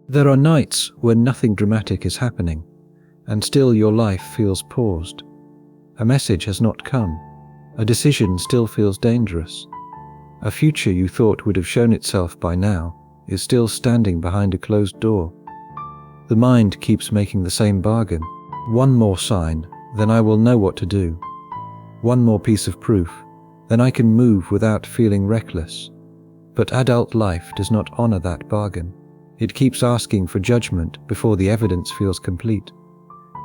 There are nights when nothing dramatic is happening, and still your life feels paused. A message has not come. A decision still feels dangerous. A future you thought would have shown itself by now is still standing behind a closed door. The mind keeps making the same bargain. One more sign, then I will know what to do. One more piece of proof, then I can move without feeling reckless. But adult life does not honor that bargain. It keeps asking for judgment before the evidence feels complete.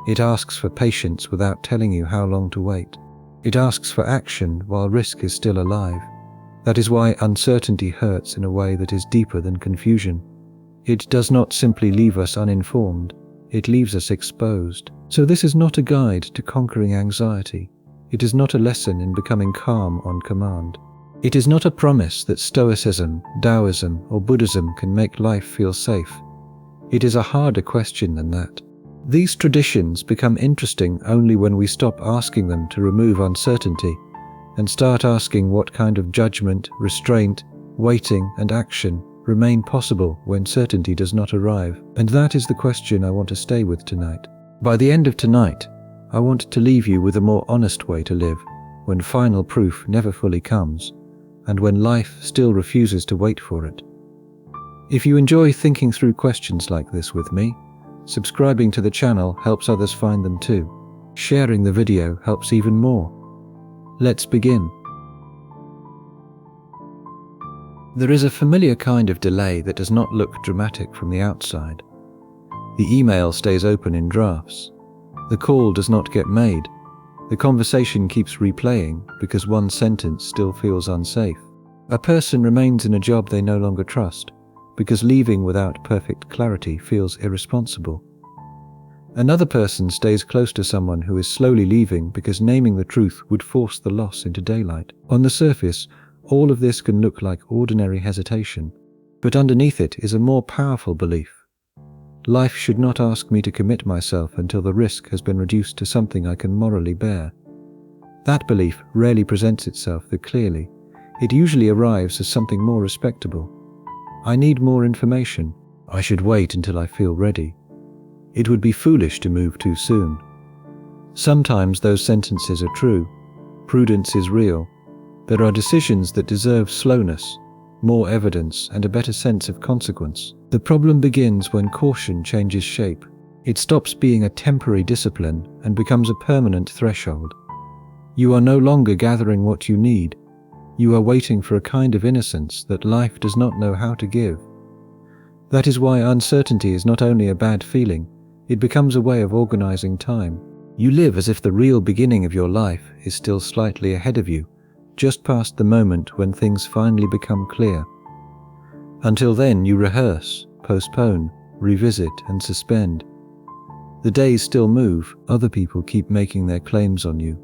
It asks for patience without telling you how long to wait. It asks for action while risk is still alive. That is why uncertainty hurts in a way that is deeper than confusion. It does not simply leave us uninformed, it leaves us exposed. So this is not a guide to conquering anxiety. It is not a lesson in becoming calm on command. It is not a promise that Stoicism, Daoism, or Buddhism can make life feel safe. It is a harder question than that. These traditions become interesting only when we stop asking them to remove uncertainty and start asking what kind of judgment, restraint, waiting, and action remain possible when certainty does not arrive. And that is the question I want to stay with tonight. By the end of tonight, I want to leave you with a more honest way to live, when final proof never fully comes, and when life still refuses to wait for it. If you enjoy thinking through questions like this with me, subscribing to the channel helps others find them too. Sharing the video helps even more. Let's begin. There is a familiar kind of delay that does not look dramatic from the outside. The email stays open in drafts. The call does not get made. The conversation keeps replaying because one sentence still feels unsafe. A person remains in a job they no longer trust because leaving without perfect clarity feels irresponsible. Another person stays close to someone who is slowly leaving because naming the truth would force the loss into daylight. On the surface, all of this can look like ordinary hesitation, but underneath it is a more powerful belief. Life should not ask me to commit myself until the risk has been reduced to something I can morally bear. That belief rarely presents itself that clearly. It usually arrives as something more respectable. I need more information. I should wait until I feel ready. It would be foolish to move too soon. Sometimes those sentences are true. Prudence is real. There are decisions that deserve slowness, more evidence, and a better sense of consequence. The problem begins when caution changes shape. It stops being a temporary discipline and becomes a permanent threshold. You are no longer gathering what you need. You are waiting for a kind of innocence that life does not know how to give. That is why uncertainty is not only a bad feeling, it becomes a way of organizing time. You live as if the real beginning of your life is still slightly ahead of you, just past the moment when things finally become clear. Until then, you rehearse, postpone, revisit, and suspend. The days still move, other people keep making their claims on you.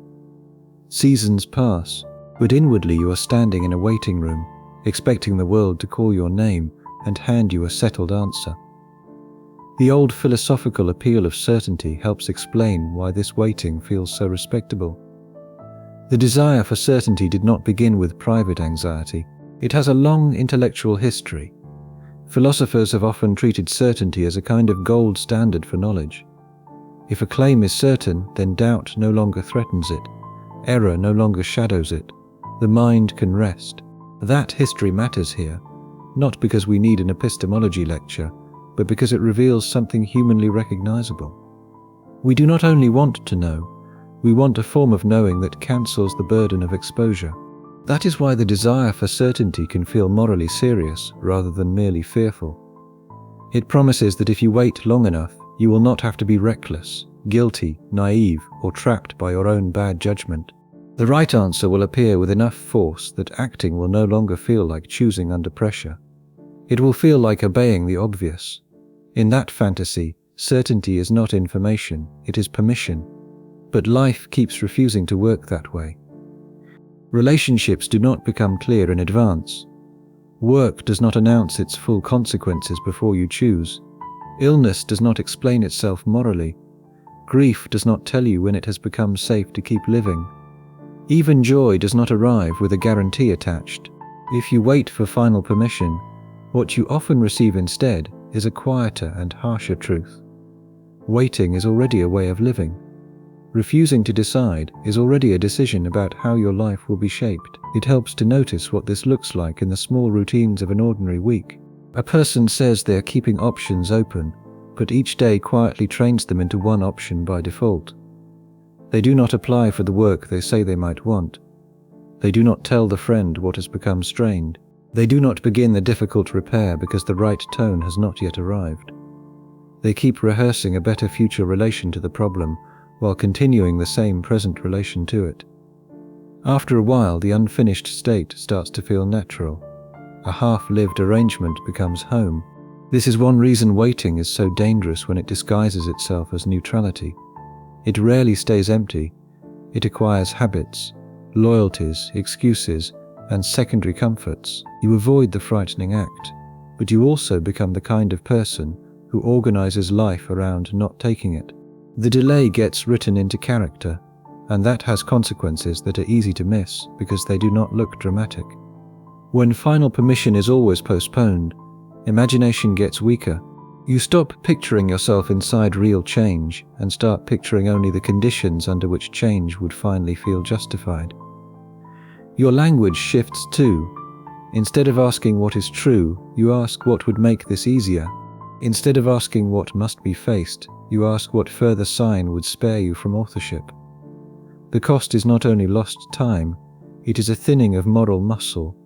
Seasons pass, but inwardly you are standing in a waiting room, expecting the world to call your name and hand you a settled answer. The old philosophical appeal of certainty helps explain why this waiting feels so respectable. The desire for certainty did not begin with private anxiety. It has a long intellectual history. Philosophers have often treated certainty as a kind of gold standard for knowledge. If a claim is certain, then doubt no longer threatens it. Error no longer shadows it. The mind can rest. That history matters here, not because we need an epistemology lecture, but because it reveals something humanly recognizable. We do not only want to know, we want a form of knowing that cancels the burden of exposure. That is why the desire for certainty can feel morally serious rather than merely fearful. It promises that if you wait long enough, you will not have to be reckless, guilty, naive, or trapped by your own bad judgment. The right answer will appear with enough force that acting will no longer feel like choosing under pressure. It will feel like obeying the obvious. In that fantasy, certainty is not information, it is permission. But life keeps refusing to work that way. Relationships do not become clear in advance. Work does not announce its full consequences before you choose. Illness does not explain itself morally. Grief does not tell you when it has become safe to keep living. Even joy does not arrive with a guarantee attached. If you wait for final permission, what you often receive instead is a quieter and harsher truth. Waiting is already a way of living. Refusing to decide is already a decision about how your life will be shaped. It helps to notice what this looks like in the small routines of an ordinary week. A person says they are keeping options open, but each day quietly trains them into one option by default. They do not apply for the work they say they might want. They do not tell the friend what has become strained. They do not begin the difficult repair because the right tone has not yet arrived. They keep rehearsing a better future relation to the problem while continuing the same present relation to it. After a while, the unfinished state starts to feel natural. A half-lived arrangement becomes home. This is one reason waiting is so dangerous when it disguises itself as neutrality. It rarely stays empty. It acquires habits, loyalties, excuses, and secondary comforts. You avoid the frightening act, but you also become the kind of person who organizes life around not taking it. The delay gets written into character, and that has consequences that are easy to miss because they do not look dramatic. When final permission is always postponed, imagination gets weaker. You stop picturing yourself inside real change and start picturing only the conditions under which change would finally feel justified. Your language shifts too. Instead of asking what is true, you ask what would make this easier. Instead of asking what must be faced, you ask what further sign would spare you from authorship. The cost is not only lost time, it is a thinning of moral muscle.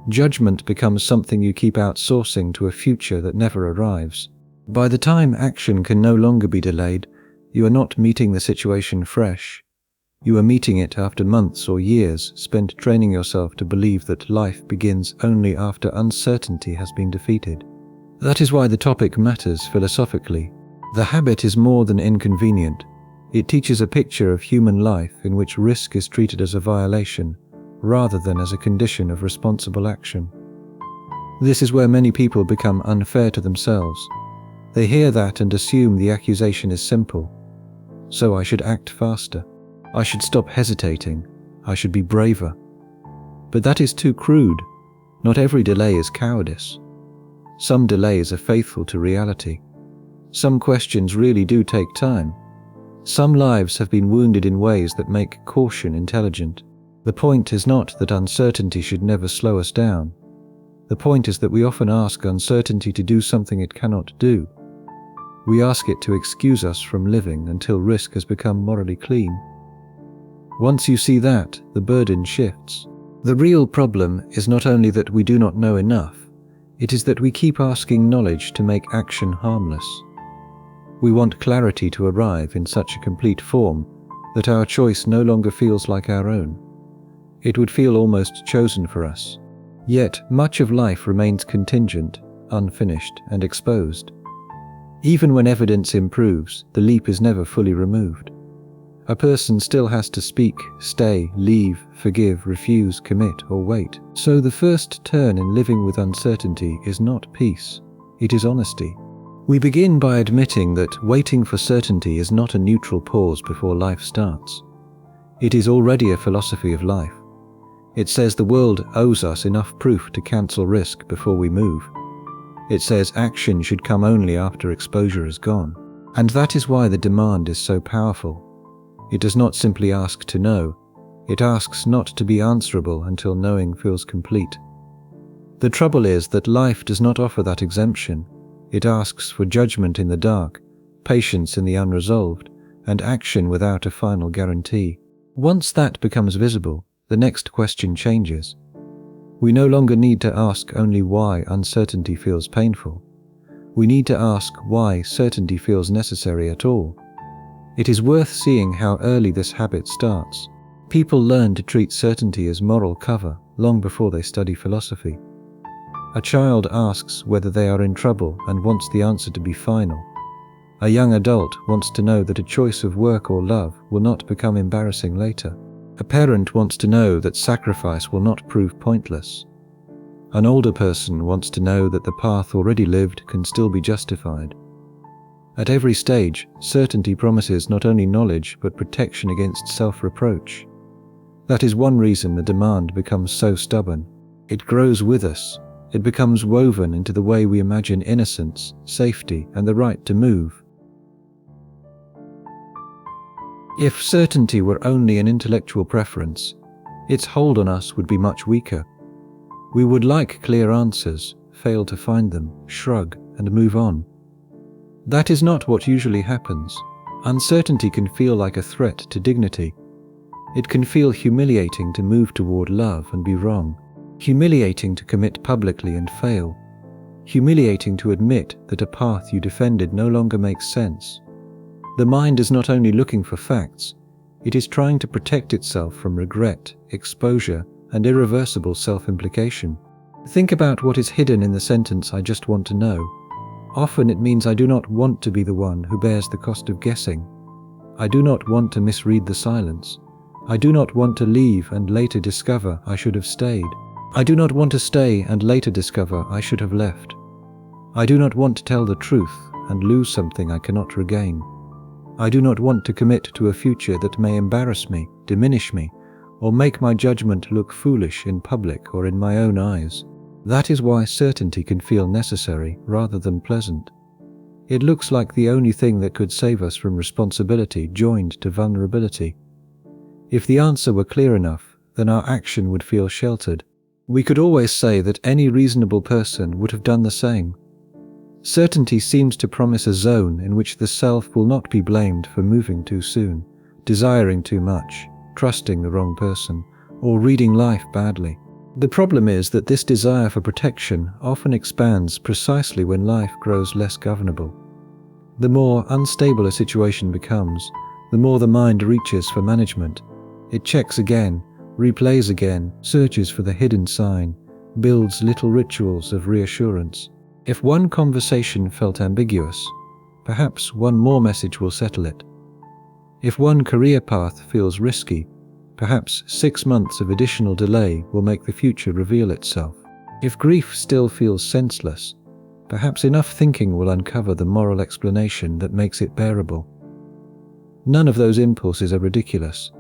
Judgment becomes something you keep outsourcing to a future that never arrives. By the time action can no longer be delayed, you are not meeting the situation fresh. You are meeting it after months or years spent training yourself to believe that life begins only after uncertainty has been defeated. That is why the topic matters philosophically. The habit is more than inconvenient. It teaches a picture of human life in which risk is treated as a violation, rather than as a condition of responsible action. This is where many people become unfair to themselves. They hear that and assume the accusation is simple. So I should act faster. I should stop hesitating. I should be braver. But that is too crude. Not every delay is cowardice. Some delays are faithful to reality. Some questions really do take time. Some lives have been wounded in ways that make caution intelligent. The point is not that uncertainty should never slow us down. The point is that we often ask uncertainty to do something it cannot do. We ask it to excuse us from living until risk has become morally clean. Once you see that, the burden shifts. The real problem is not only that we do not know enough, it is that we keep asking knowledge to make action harmless. We want clarity to arrive in such a complete form that our choice no longer feels like our own. It would feel almost chosen for us. Yet much of life remains contingent, unfinished, and exposed. Even when evidence improves, the leap is never fully removed. A person still has to speak, stay, leave, forgive, refuse, commit, or wait. So the first turn in living with uncertainty is not peace, it is honesty. We begin by admitting that waiting for certainty is not a neutral pause before life starts. It is already a philosophy of life. It says the world owes us enough proof to cancel risk before we move. It says action should come only after exposure is gone. And that is why the demand is so powerful. It does not simply ask to know. It asks not to be answerable until knowing feels complete. The trouble is that life does not offer that exemption. It asks for judgment in the dark, patience in the unresolved, and action without a final guarantee. Once that becomes visible, the next question changes. We no longer need to ask only why uncertainty feels painful. We need to ask why certainty feels necessary at all. It is worth seeing how early this habit starts. People learn to treat certainty as moral cover long before they study philosophy. A child asks whether they are in trouble and wants the answer to be final. A young adult wants to know that a choice of work or love will not become embarrassing later. A parent wants to know that sacrifice will not prove pointless. An older person wants to know that the path already lived can still be justified. At every stage, certainty promises not only knowledge but protection against self-reproach. That is one reason the demand becomes so stubborn. It grows with us, It becomes woven into the way we imagine innocence, safety, and the right to move. If certainty were only an intellectual preference, its hold on us would be much weaker. We would like clear answers, fail to find them, shrug, and move on. That is not what usually happens. Uncertainty can feel like a threat to dignity. It can feel humiliating to move toward love and be wrong, humiliating to commit publicly and fail, humiliating to admit that a path you defended no longer makes sense. The mind is not only looking for facts, it is trying to protect itself from regret, exposure, and irreversible self-implication. Think about what is hidden in the sentence, "I just want to know." Often it means I do not want to be the one who bears the cost of guessing. I do not want to misread the silence. I do not want to leave and later discover I should have stayed. I do not want to stay and later discover I should have left. I do not want to tell the truth and lose something I cannot regain. I do not want to commit to a future that may embarrass me, diminish me, or make my judgment look foolish in public or in my own eyes. That is why certainty can feel necessary rather than pleasant. It looks like the only thing that could save us from responsibility joined to vulnerability. If the answer were clear enough, then our action would feel sheltered. We could always say that any reasonable person would have done the same. Certainty seems to promise a zone in which the self will not be blamed for moving too soon, desiring too much, trusting the wrong person, or reading life badly. The problem is that this desire for protection often expands precisely when life grows less governable. The more unstable a situation becomes, the more the mind reaches for management. It checks again, replays again, searches for the hidden sign, builds little rituals of reassurance. If one conversation felt ambiguous, perhaps one more message will settle it. If one career path feels risky, perhaps 6 months of additional delay will make the future reveal itself. If grief still feels senseless, perhaps enough thinking will uncover the moral explanation that makes it bearable. None of those impulses are ridiculous.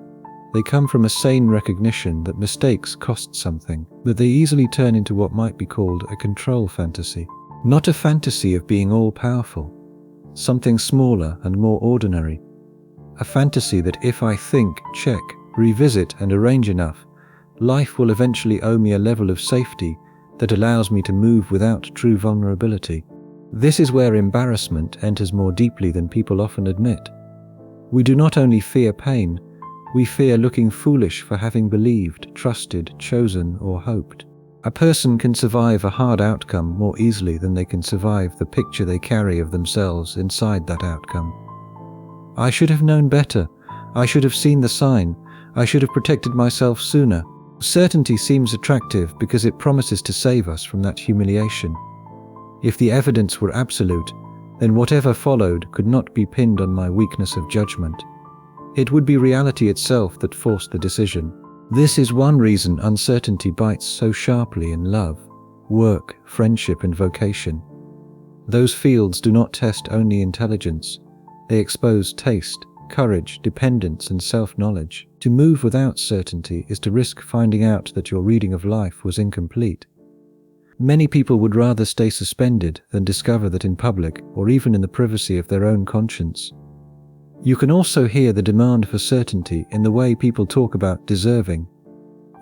They come from a sane recognition that mistakes cost something, but they easily turn into what might be called a control fantasy. Not a fantasy of being all-powerful, something smaller and more ordinary. A fantasy that if I think, check, revisit and arrange enough, life will eventually owe me a level of safety that allows me to move without true vulnerability. This is where embarrassment enters more deeply than people often admit. We do not only fear pain, we fear looking foolish for having believed, trusted, chosen, or hoped. A person can survive a hard outcome more easily than they can survive the picture they carry of themselves inside that outcome. I should have known better. I should have seen the sign. I should have protected myself sooner. Certainty seems attractive because it promises to save us from that humiliation. If the evidence were absolute, then whatever followed could not be pinned on my weakness of judgment. It would be reality itself that forced the decision. This is one reason uncertainty bites so sharply in love, work, friendship, and vocation. Those fields do not test only intelligence. They expose taste, courage, dependence, and self-knowledge. To move without certainty is to risk finding out that your reading of life was incomplete. Many people would rather stay suspended than discover that in public, or even in the privacy of their own conscience. You can also hear the demand for certainty in the way people talk about deserving.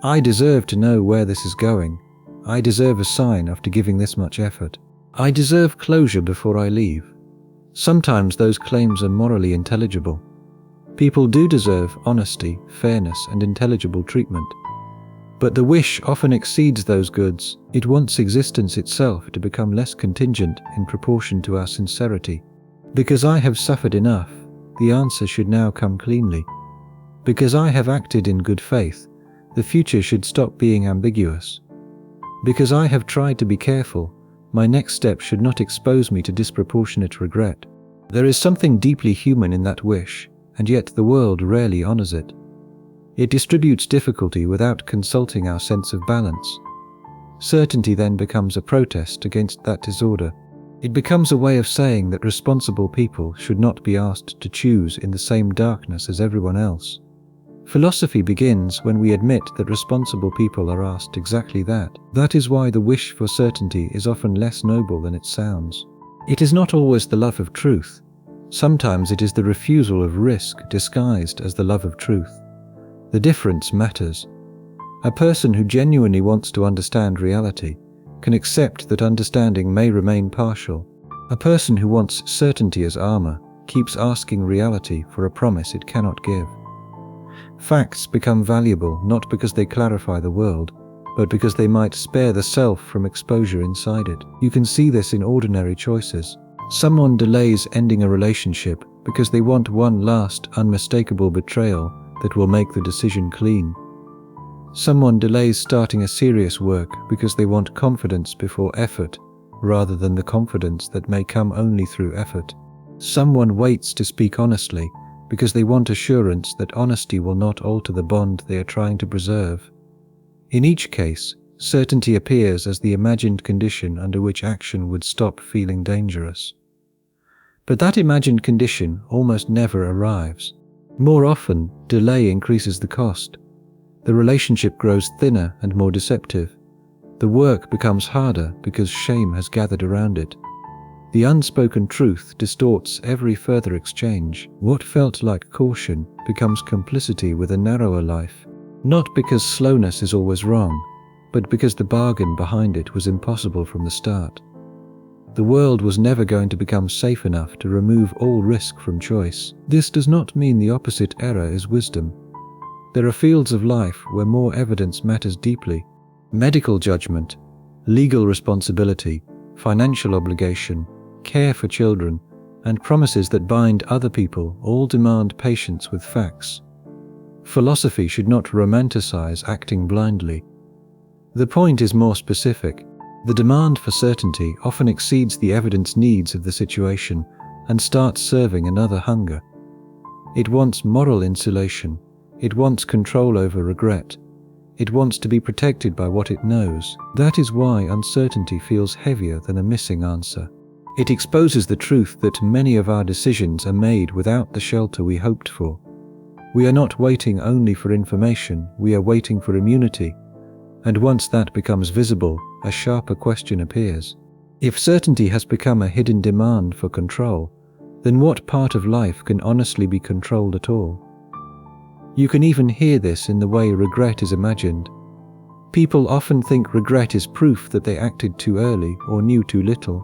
I deserve to know where this is going. I deserve a sign after giving this much effort. I deserve closure before I leave. Sometimes those claims are morally intelligible. People do deserve honesty, fairness, and intelligible treatment. But the wish often exceeds those goods. It wants existence itself to become less contingent in proportion to our sincerity. Because I have suffered enough, the answer should now come cleanly. Because I have acted in good faith, the future should stop being ambiguous. Because I have tried to be careful, my next step should not expose me to disproportionate regret. There is something deeply human in that wish, and yet the world rarely honors it. It distributes difficulty without consulting our sense of balance. Certainty then becomes a protest against that disorder. It becomes a way of saying that responsible people should not be asked to choose in the same darkness as everyone else. Philosophy begins when we admit that responsible people are asked exactly that. That is why the wish for certainty is often less noble than it sounds. It is not always the love of truth. Sometimes it is the refusal of risk disguised as the love of truth. The difference matters. A person who genuinely wants to understand reality can accept that understanding may remain partial. A person who wants certainty as armor keeps asking reality for a promise it cannot give. Facts become valuable not because they clarify the world, but because they might spare the self from exposure inside it. You can see this in ordinary choices. Someone delays ending a relationship because they want one last, unmistakable betrayal that will make the decision clean. Someone delays starting a serious work because they want confidence before effort, rather than the confidence that may come only through effort. Someone waits to speak honestly because they want assurance that honesty will not alter the bond they are trying to preserve. In each case, certainty appears as the imagined condition under which action would stop feeling dangerous. But that imagined condition almost never arrives. More often, delay increases the cost. The relationship grows thinner and more deceptive. The work becomes harder because shame has gathered around it. The unspoken truth distorts every further exchange. What felt like caution becomes complicity with a narrower life, not because slowness is always wrong, but because the bargain behind it was impossible from the start. The world was never going to become safe enough to remove all risk from choice. This does not mean the opposite error is wisdom. There are fields of life where more evidence matters deeply. Medical judgment, legal responsibility, financial obligation, care for children, and promises that bind other people all demand patience with facts. Philosophy should not romanticize acting blindly. The point is more specific. The demand for certainty often exceeds the evidence needs of the situation and starts serving another hunger. It wants moral insulation. It wants control over regret. It wants to be protected by what it knows. That is why uncertainty feels heavier than a missing answer. It exposes the truth that many of our decisions are made without the shelter we hoped for. We are not waiting only for information, we are waiting for immunity. And once that becomes visible, a sharper question appears. If certainty has become a hidden demand for control, then what part of life can honestly be controlled at all? You can even hear this in the way regret is imagined. People often think regret is proof that they acted too early or knew too little.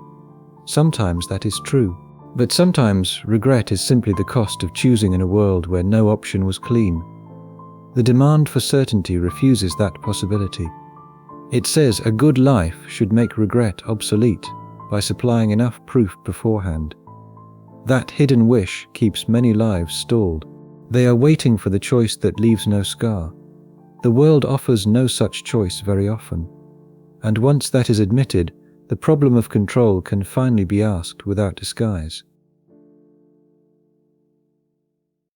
Sometimes that is true, but sometimes regret is simply the cost of choosing in a world where no option was clean. The demand for certainty refuses that possibility. It says a good life should make regret obsolete by supplying enough proof beforehand. That hidden wish keeps many lives stalled. They are waiting for the choice that leaves no scar. The world offers no such choice very often. And once that is admitted, the problem of control can finally be asked without disguise.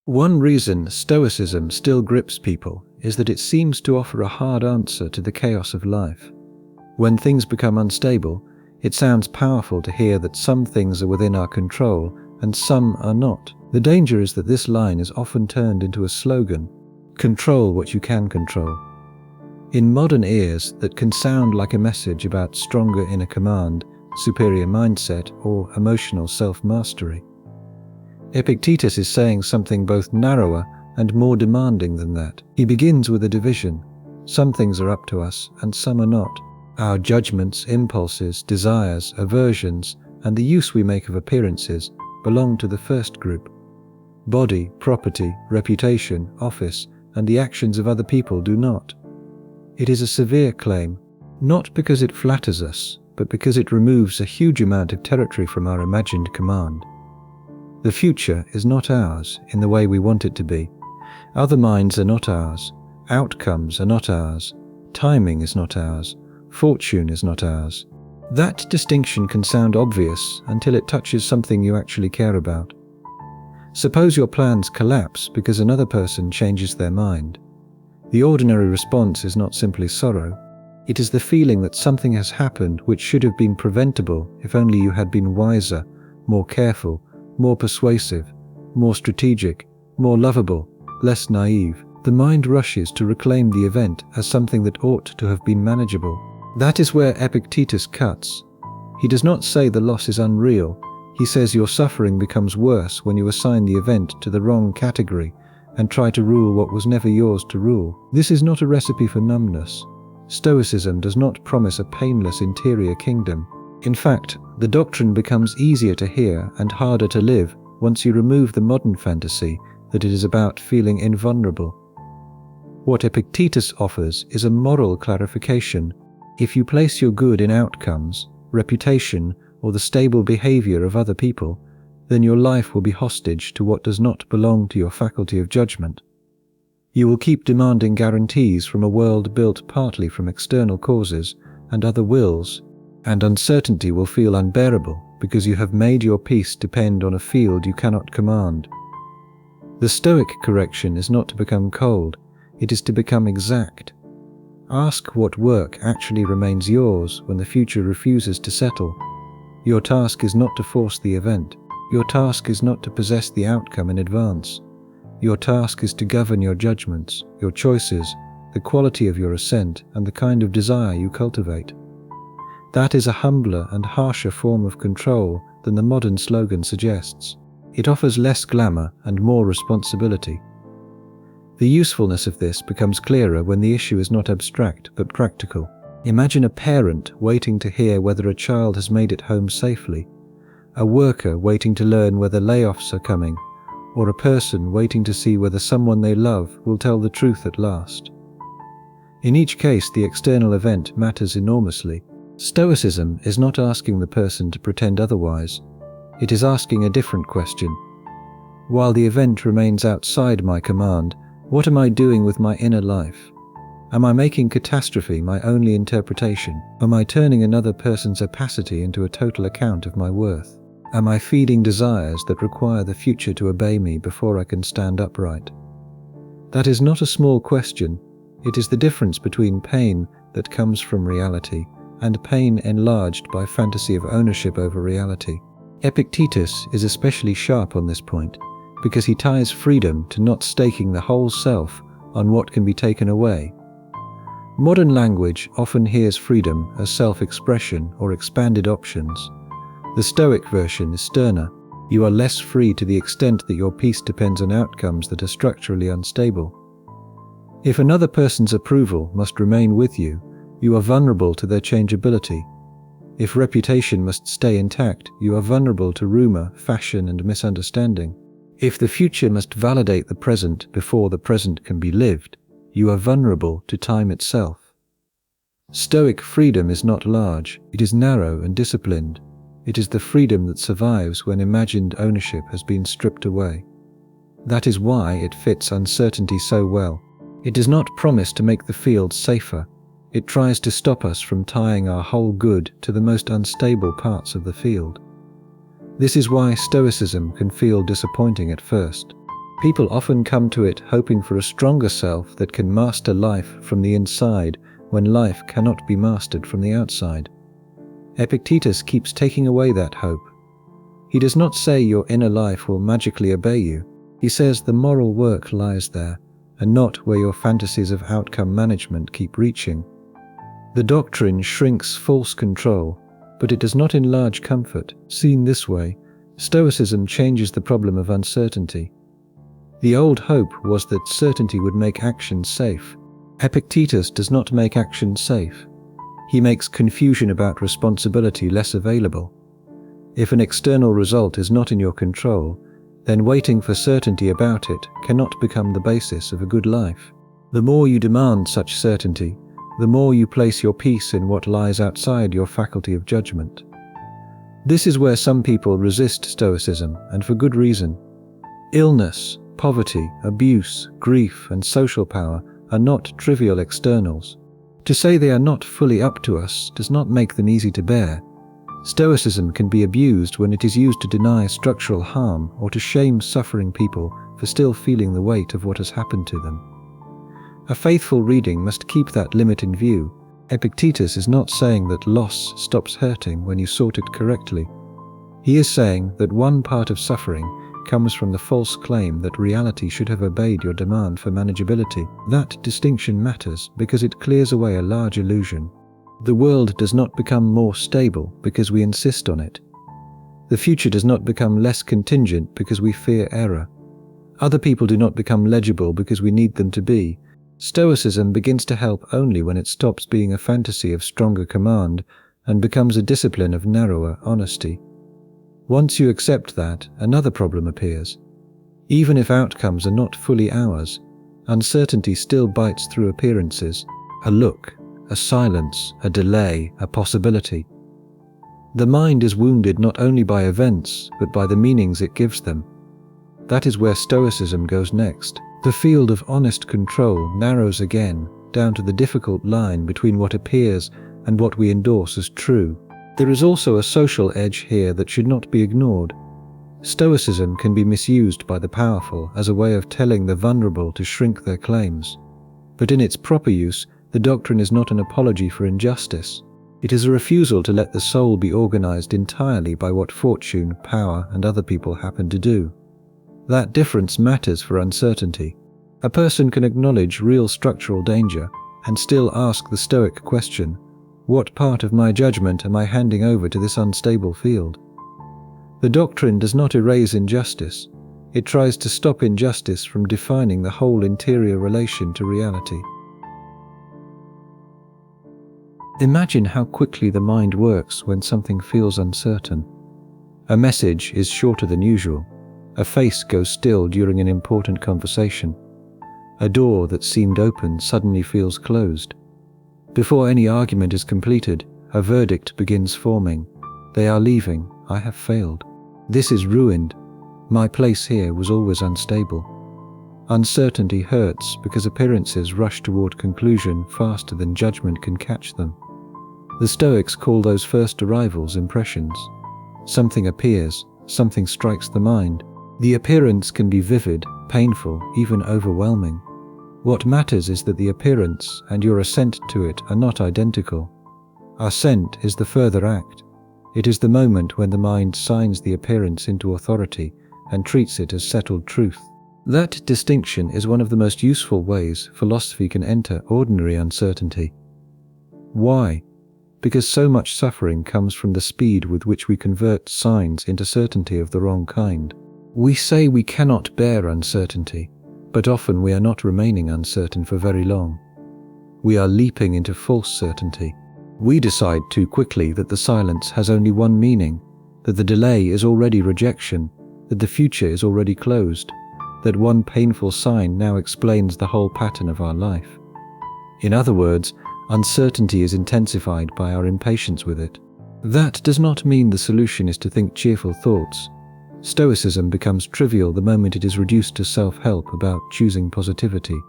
One reason Stoicism still grips people is that it seems to offer a hard answer to the chaos of life. When things become unstable, it sounds powerful to hear that some things are within our control and some are not. The danger is that this line is often turned into a slogan: control what you can control. In modern ears, that can sound like a message about stronger inner command, superior mindset, or emotional self-mastery. Epictetus is saying something both narrower and more demanding than that. He begins with a division. Some things are up to us, and some are not. Our judgments, impulses, desires, aversions, and the use we make of appearances belong to the first group. Body, property, reputation, office, and the actions of other people do not. It is a severe claim, not because it flatters us, but because it removes a huge amount of territory from our imagined command. The future is not ours in the way we want it to be. Other minds are not ours. Outcomes are not ours. Timing is not ours. Fortune is not ours. That distinction can sound obvious until it touches something you actually care about. Suppose your plans collapse because another person changes their mind. The ordinary response is not simply sorrow. It is the feeling that something has happened which should have been preventable if only you had been wiser, more careful, more persuasive, more strategic, more lovable, less naive. the mind rushes to reclaim the event as something that ought to have been manageable. That is where Epictetus cuts. He does not say the loss is unreal. He says your suffering becomes worse when you assign the event to the wrong category and try to rule what was never yours to rule. This is not a recipe for numbness. Stoicism does not promise a painless interior kingdom. In fact, the doctrine becomes easier to hear and harder to live once you remove the modern fantasy that it is about feeling invulnerable. What Epictetus offers is a moral clarification. If you place your good in outcomes, reputation, or the stable behavior of other people, then your life will be hostage to what does not belong to your faculty of judgment. You will keep demanding guarantees from a world built partly from external causes and other wills, and uncertainty will feel unbearable because you have made your peace depend on a field you cannot command. The Stoic correction is not to become cold, it is to become exact. Ask what work actually remains yours when the future refuses to settle. Your task is not to force the event. Your task is not to possess the outcome in advance. Your task is to govern your judgments, your choices, the quality of your assent, and the kind of desire you cultivate. That is a humbler and harsher form of control than the modern slogan suggests. It offers less glamour and more responsibility. The usefulness of this becomes clearer when the issue is not abstract but practical. Imagine a parent waiting to hear whether a child has made it home safely, a worker waiting to learn whether layoffs are coming, or a person waiting to see whether someone they love will tell the truth at last. In each case, the external event matters enormously. Stoicism is not asking the person to pretend otherwise. It is asking a different question. While the event remains outside my command, what am I doing with my inner life? Am I making catastrophe my only interpretation? Am I turning another person's opacity into a total account of my worth? Am I feeding desires that require the future to obey me before I can stand upright? That is not a small question. It is the difference between pain that comes from reality and pain enlarged by fantasy of ownership over reality. Epictetus is especially sharp on this point because he ties freedom to not staking the whole self on what can be taken away. Modern language often hears freedom as self-expression or expanded options. The Stoic version is sterner. You are less free to the extent that your peace depends on outcomes that are structurally unstable. If another person's approval must remain with you, you are vulnerable to their changeability. If reputation must stay intact, you are vulnerable to rumor, fashion, and misunderstanding. If the future must validate the present before the present can be lived, you are vulnerable to time itself. Stoic freedom is not large, it is narrow and disciplined. It is the freedom that survives when imagined ownership has been stripped away. That is why it fits uncertainty so well. It does not promise to make the field safer. It tries to stop us from tying our whole good to the most unstable parts of the field. This is why Stoicism can feel disappointing at first. People often come to it hoping for a stronger self that can master life from the inside when life cannot be mastered from the outside. Epictetus keeps taking away that hope. He does not say your inner life will magically obey you. He says the moral work lies there, and not where your fantasies of outcome management keep reaching. The doctrine shrinks false control, but it does not enlarge comfort. Seen this way, Stoicism changes the problem of uncertainty. The old hope was that certainty would make action safe. Epictetus does not make action safe. He makes confusion about responsibility less available. If an external result is not in your control, then waiting for certainty about it cannot become the basis of a good life. The more you demand such certainty, the more you place your peace in what lies outside your faculty of judgment. This is where some people resist Stoicism, and for good reason. Illness, poverty, abuse, grief, and social power are not trivial externals. To say they are not fully up to us does not make them easy to bear. Stoicism can be abused when it is used to deny structural harm or to shame suffering people for still feeling the weight of what has happened to them. A faithful reading must keep that limit in view. Epictetus is not saying that loss stops hurting when you sort it correctly. He is saying that one part of suffering comes from the false claim that reality should have obeyed your demand for manageability. That distinction matters because it clears away a large illusion. The world does not become more stable because we insist on it. The future does not become less contingent because we fear error. Other people do not become legible because we need them to be. Stoicism begins to help only when it stops being a fantasy of stronger command and becomes a discipline of narrower honesty. Once you accept that, another problem appears. Even if outcomes are not fully ours, uncertainty still bites through appearances. A look, a silence, a delay, a possibility. The mind is wounded not only by events, but by the meanings it gives them. That is where Stoicism goes next. The field of honest control narrows again down to the difficult line between what appears and what we endorse as true. There is also a social edge here that should not be ignored. Stoicism can be misused by the powerful as a way of telling the vulnerable to shrink their claims. But in its proper use, the doctrine is not an apology for injustice. It is a refusal to let the soul be organized entirely by what fortune, power, and other people happen to do. That difference matters for uncertainty. A person can acknowledge real structural danger and still ask the Stoic question, what part of my judgment am I handing over to this unstable field? The doctrine does not erase injustice. It tries to stop injustice from defining the whole interior relation to reality. Imagine how quickly the mind works when something feels uncertain. A message is shorter than usual. A face goes still during an important conversation. A door that seemed open suddenly feels closed. Before any argument is completed, a verdict begins forming. They are leaving. I have failed. This is ruined. My place here was always unstable. Uncertainty hurts because appearances rush toward conclusion faster than judgment can catch them. The Stoics call those first arrivals impressions. Something appears, something strikes the mind. The appearance can be vivid, painful, even overwhelming. What matters is that the appearance and your assent to it are not identical. Assent is the further act. It is the moment when the mind signs the appearance into authority and treats it as settled truth. That distinction is one of the most useful ways philosophy can enter ordinary uncertainty. Why? Because so much suffering comes from the speed with which we convert signs into certainty of the wrong kind. We say we cannot bear uncertainty, but often we are not remaining uncertain for very long. We are leaping into false certainty. We decide too quickly that the silence has only one meaning, that the delay is already rejection, that the future is already closed, that one painful sign now explains the whole pattern of our life. In other words, uncertainty is intensified by our impatience with it. That does not mean the solution is to think cheerful thoughts. Stoicism becomes trivial the moment it is reduced to self-help about choosing positivity.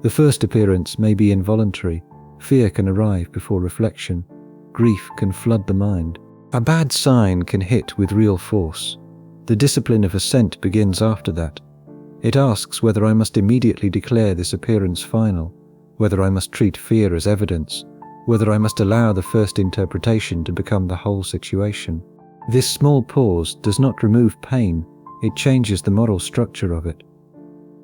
The first appearance may be involuntary. Fear can arrive before reflection. Grief can flood the mind. A bad sign can hit with real force. The discipline of assent begins after that. It asks whether I must immediately declare this appearance final, whether I must treat fear as evidence, whether I must allow the first interpretation to become the whole situation. This small pause does not remove pain, it changes the moral structure of it.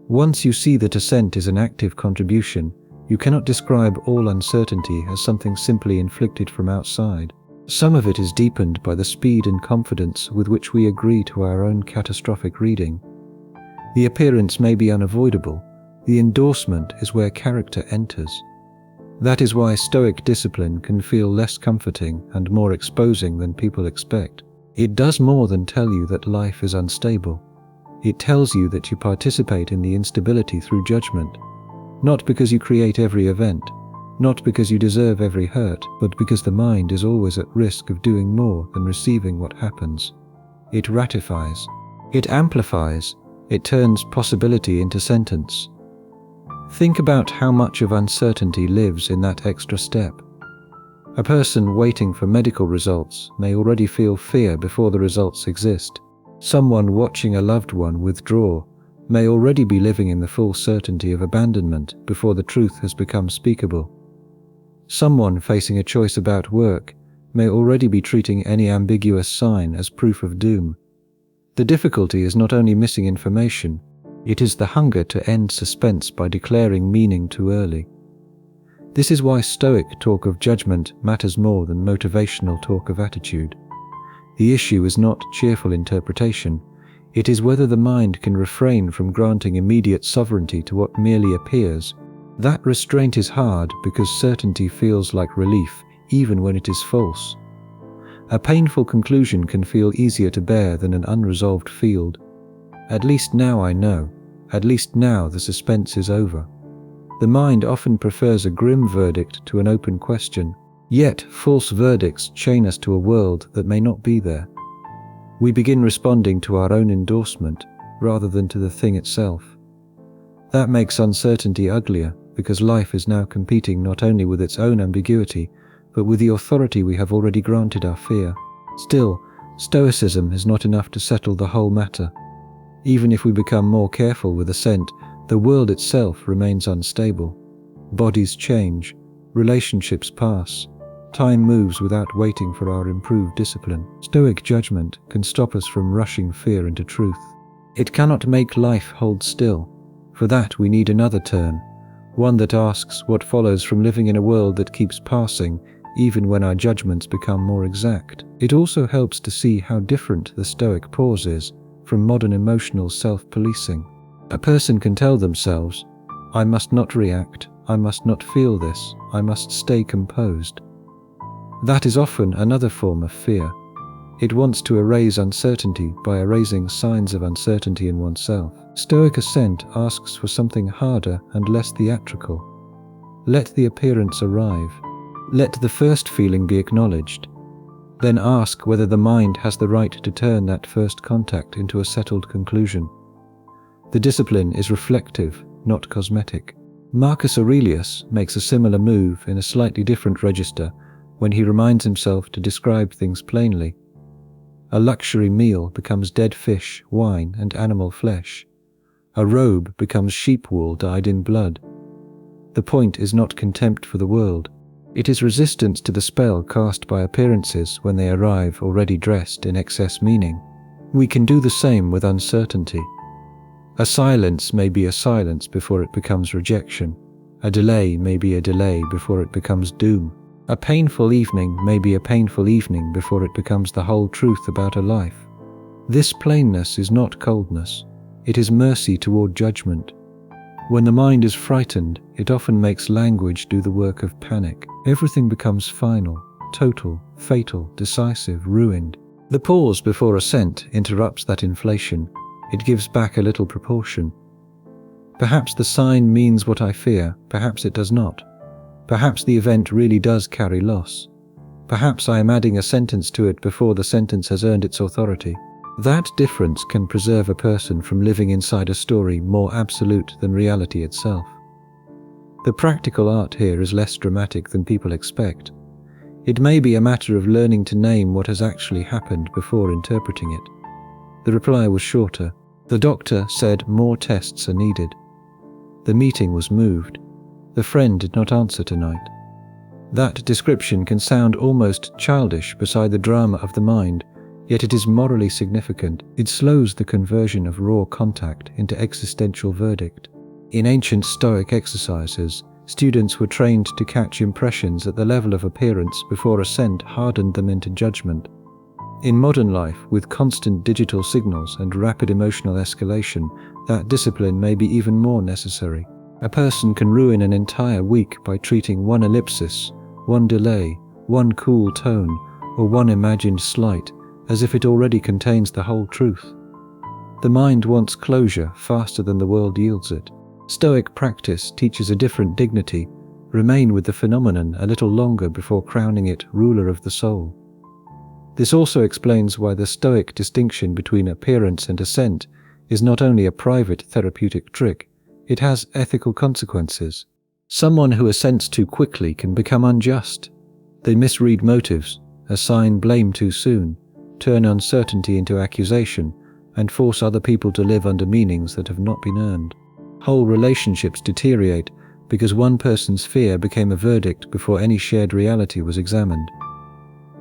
Once you see that assent is an active contribution, you cannot describe all uncertainty as something simply inflicted from outside. Some of it is deepened by the speed and confidence with which we agree to our own catastrophic reading. The appearance may be unavoidable. The endorsement is where character enters. That is why Stoic discipline can feel less comforting and more exposing than people expect. It does more than tell you that life is unstable. It tells you that you participate in the instability through judgment, not because you create every event, not because you deserve every hurt, but because the mind is always at risk of doing more than receiving what happens. It ratifies, it amplifies, it turns possibility into sentence. Think about how much of uncertainty lives in that extra step. A person waiting for medical results may already feel fear before the results exist. Someone watching a loved one withdraw may already be living in the full certainty of abandonment before the truth has become speakable. Someone facing a choice about work may already be treating any ambiguous sign as proof of doom. The difficulty is not only missing information, it is the hunger to end suspense by declaring meaning too early. This is why Stoic talk of judgment matters more than motivational talk of attitude. The issue is not cheerful interpretation, it is whether the mind can refrain from granting immediate sovereignty to what merely appears. That restraint is hard because certainty feels like relief, even when it is false. A painful conclusion can feel easier to bear than an unresolved field. At least now I know. At least now the suspense is over. The mind often prefers a grim verdict to an open question, yet false verdicts chain us to a world that may not be there. We begin responding to our own endorsement rather than to the thing itself. That makes uncertainty uglier because life is now competing not only with its own ambiguity, but with the authority we have already granted our fear. Still, Stoicism is not enough to settle the whole matter. Even if we become more careful with Assent, the world itself remains unstable. Bodies change, relationships pass, time moves without waiting for our improved discipline. Stoic judgment can stop us from rushing fear into truth. It cannot make life hold still. For that we need another turn, one that asks what follows from living in a world that keeps passing, even when our judgments become more exact. It also helps to see how different the Stoic pause is from modern emotional self-policing. A person can tell themselves, I must not react, I must not feel this, I must stay composed. That is often another form of fear. It wants to erase uncertainty by erasing signs of uncertainty in oneself. Stoic Assent asks for something harder and less theatrical. Let the appearance arrive. Let the first feeling be acknowledged. Then ask whether the mind has the right to turn that first contact into a settled conclusion. The discipline is reflective, not cosmetic. Marcus Aurelius makes a similar move in a slightly different register when he reminds himself to describe things plainly. A luxury meal becomes dead fish, wine, and animal flesh. A robe becomes sheep wool dyed in blood. The point is not contempt for the world. It is resistance to the spell cast by appearances when they arrive already dressed in excess meaning. We can do the same with uncertainty. A silence may be a silence before it becomes rejection. A delay may be a delay before it becomes doom. A painful evening may be a painful evening before it becomes the whole truth about a life. This plainness is not coldness. It is mercy toward judgment. When the mind is frightened, it often makes language do the work of panic. Everything becomes final, total, fatal, decisive, ruined. The pause before Assent interrupts that inflation. It gives back a little proportion. Perhaps the sign means what I fear, perhaps it does not. Perhaps the event really does carry loss. Perhaps I am adding a sentence to it before the sentence has earned its authority. That difference can preserve a person from living inside a story more absolute than reality itself. The practical art here is less dramatic than people expect. It may be a matter of learning to name what has actually happened before interpreting it. The reply was shorter. The doctor said more tests are needed. The meeting was moved. The friend did not answer tonight. That description can sound almost childish beside the drama of the mind, yet it is morally significant. It slows the conversion of raw contact into existential verdict. In ancient Stoic exercises, students were trained to catch impressions at the level of appearance before Assent hardened them into judgment. In modern life, with constant digital signals and rapid emotional escalation, that discipline may be even more necessary. A person can ruin an entire week by treating one ellipsis, one delay, one cool tone, or one imagined slight as if it already contains the whole truth. The mind wants closure faster than the world yields it. Stoic practice teaches a different dignity. Remain with the phenomenon a little longer before crowning it ruler of the soul. This also explains why the Stoic distinction between appearance and assent is not only a private therapeutic trick, it has ethical consequences. Someone who assents too quickly can become unjust. They misread motives, assign blame too soon, turn uncertainty into accusation, and force other people to live under meanings that have not been earned. Whole relationships deteriorate because one person's fear became a verdict before any shared reality was examined.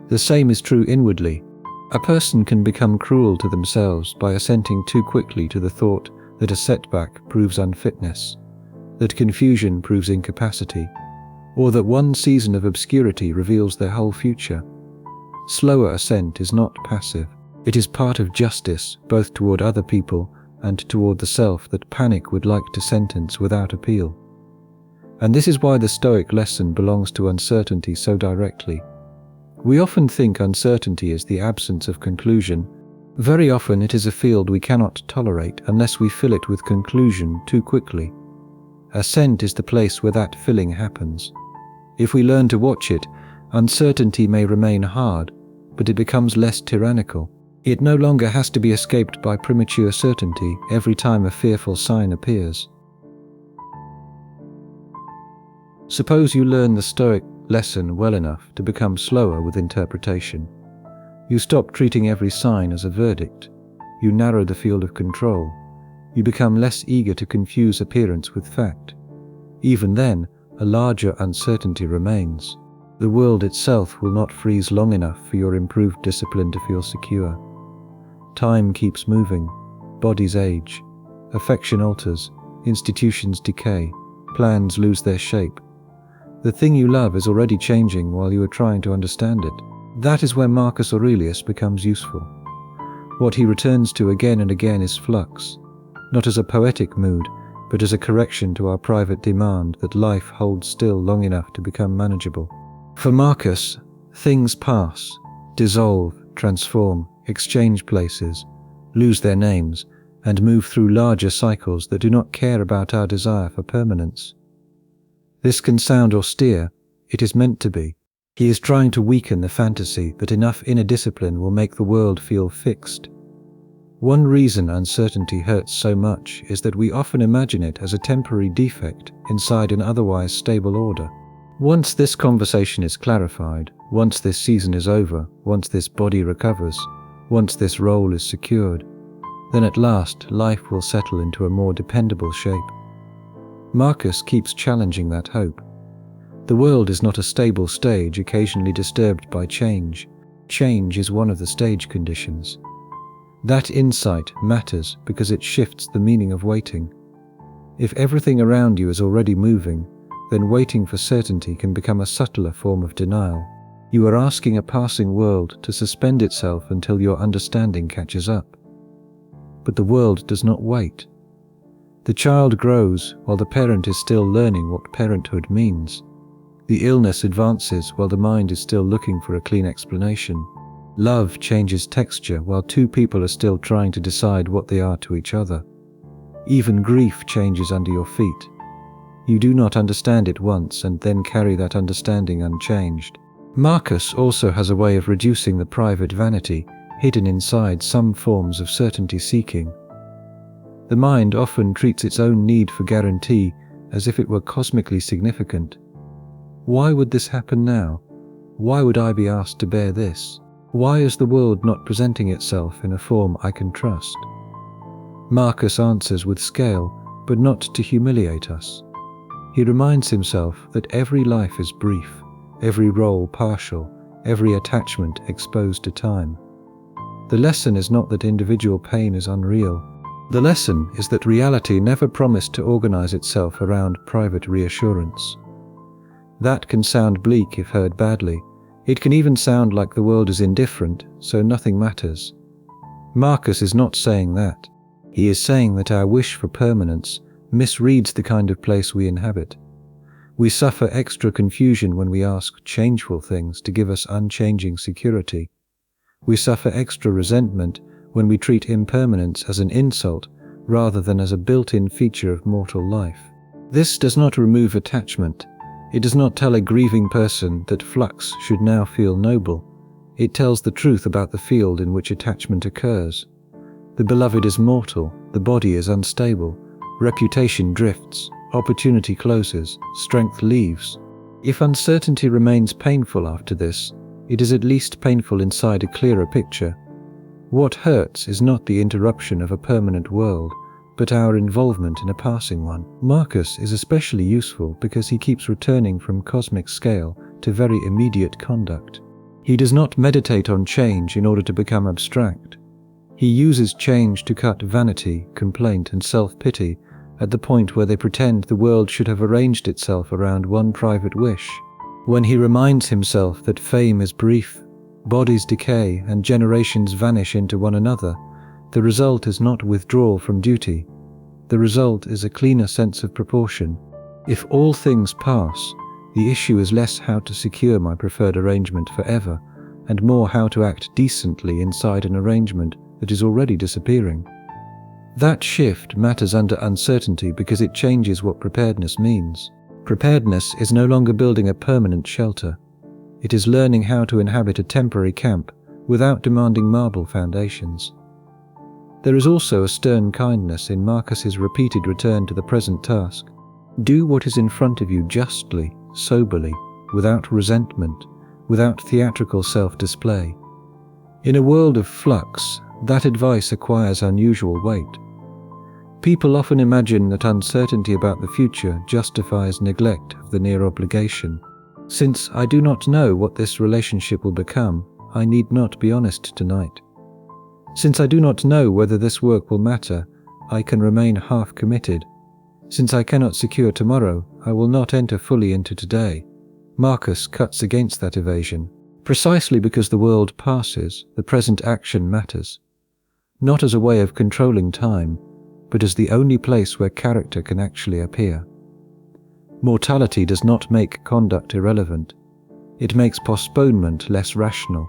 The same is true inwardly. A person can become cruel to themselves by assenting too quickly to the thought that a setback proves unfitness, that confusion proves incapacity, or that one season of obscurity reveals their whole future. Slower assent is not passive. It is part of justice, both toward other people and toward the self that panic would like to sentence without appeal. And this is why the Stoic lesson belongs to uncertainty so directly. We often think uncertainty is the absence of conclusion. Very often it is a field we cannot tolerate unless we fill it with conclusion too quickly. Assent is the place where that filling happens. If we learn to watch it, uncertainty may remain hard, but it becomes less tyrannical. It no longer has to be escaped by premature certainty every time a fearful sign appears. Suppose you learn the Stoic lesson well enough to become slower with interpretation. You stop treating every sign as a verdict. You narrow the field of control. You become less eager to confuse appearance with fact. Even then, a larger uncertainty remains. The world itself will not freeze long enough for your improved discipline to feel secure. Time keeps moving, bodies age, affection alters, institutions decay, plans lose their shape. The thing you love is already changing while you are trying to understand it. That is where Marcus Aurelius becomes useful. What he returns to again and again is flux, not as a poetic mood, but as a correction to our private demand that life holds still long enough to become manageable. For Marcus, things pass, dissolve, transform, exchange places, lose their names, and move through larger cycles that do not care about our desire for permanence. This can sound austere. It is meant to be. He is trying to weaken the fantasy that enough inner discipline will make the world feel fixed. One reason uncertainty hurts so much is that we often imagine it as a temporary defect inside an otherwise stable order. Once this conversation is clarified, once this season is over, once this body recovers, once this role is secured, then at last life will settle into a more dependable shape. Marcus keeps challenging that hope. The world is not a stable stage occasionally disturbed by change. Change is one of the stage conditions. That insight matters because it shifts the meaning of waiting. If everything around you is already moving, then waiting for certainty can become a subtler form of denial. You are asking a passing world to suspend itself until your understanding catches up. But the world does not wait. The child grows while the parent is still learning what parenthood means. The illness advances while the mind is still looking for a clean explanation. Love changes texture while two people are still trying to decide what they are to each other. Even grief changes under your feet. You do not understand it once and then carry that understanding unchanged. Marcus also has a way of reducing the private vanity hidden inside some forms of certainty-seeking. The mind often treats its own need for guarantee as if it were cosmically significant. Why would this happen now? Why would I be asked to bear this? Why is the world not presenting itself in a form I can trust? Marcus answers with scale, but not to humiliate us. He reminds himself that every life is brief, every role partial, every attachment exposed to time. The lesson is not that individual pain is unreal. The lesson is that reality never promised to organize itself around private reassurance. That can sound bleak if heard badly. It can even sound like the world is indifferent, so nothing matters. Marcus is not saying that. He is saying that our wish for permanence misreads the kind of place we inhabit. We suffer extra confusion when we ask changeful things to give us unchanging security. We suffer extra resentment when we treat impermanence as an insult rather than as a built-in feature of mortal life. This does not remove attachment. It does not tell a grieving person that flux should now feel noble. It tells the truth about the field in which attachment occurs. The beloved is mortal, the body is unstable, reputation drifts, opportunity closes, strength leaves. If uncertainty remains painful after this, it is at least painful inside a clearer picture. What hurts is not the interruption of a permanent world, but our involvement in a passing one. Marcus is especially useful because he keeps returning from cosmic scale to very immediate conduct. He does not meditate on change in order to become abstract. He uses change to cut vanity, complaint, and self-pity at the point where they pretend the world should have arranged itself around one private wish. When he reminds himself that fame is brief, bodies decay, and generations vanish into one another, the result is not withdrawal from duty. The result is a cleaner sense of proportion. If all things pass, the issue is less how to secure my preferred arrangement forever, and more how to act decently inside an arrangement that is already disappearing. That shift matters under uncertainty because it changes what preparedness means. Preparedness is no longer building a permanent shelter. It is learning how to inhabit a temporary camp without demanding marble foundations. There is also a stern kindness in Marcus's repeated return to the present task. Do what is in front of you justly, soberly, without resentment, without theatrical self-display. In a world of flux, that advice acquires unusual weight. People often imagine that uncertainty about the future justifies neglect of the near obligation. Since I do not know what this relationship will become, I need not be honest tonight. Since I do not know whether this work will matter, I can remain half committed. Since I cannot secure tomorrow, I will not enter fully into today. Marcus cuts against that evasion. Precisely because the world passes, the present action matters. Not as a way of controlling time, but as the only place where character can actually appear. Mortality does not make conduct irrelevant. It makes postponement less rational.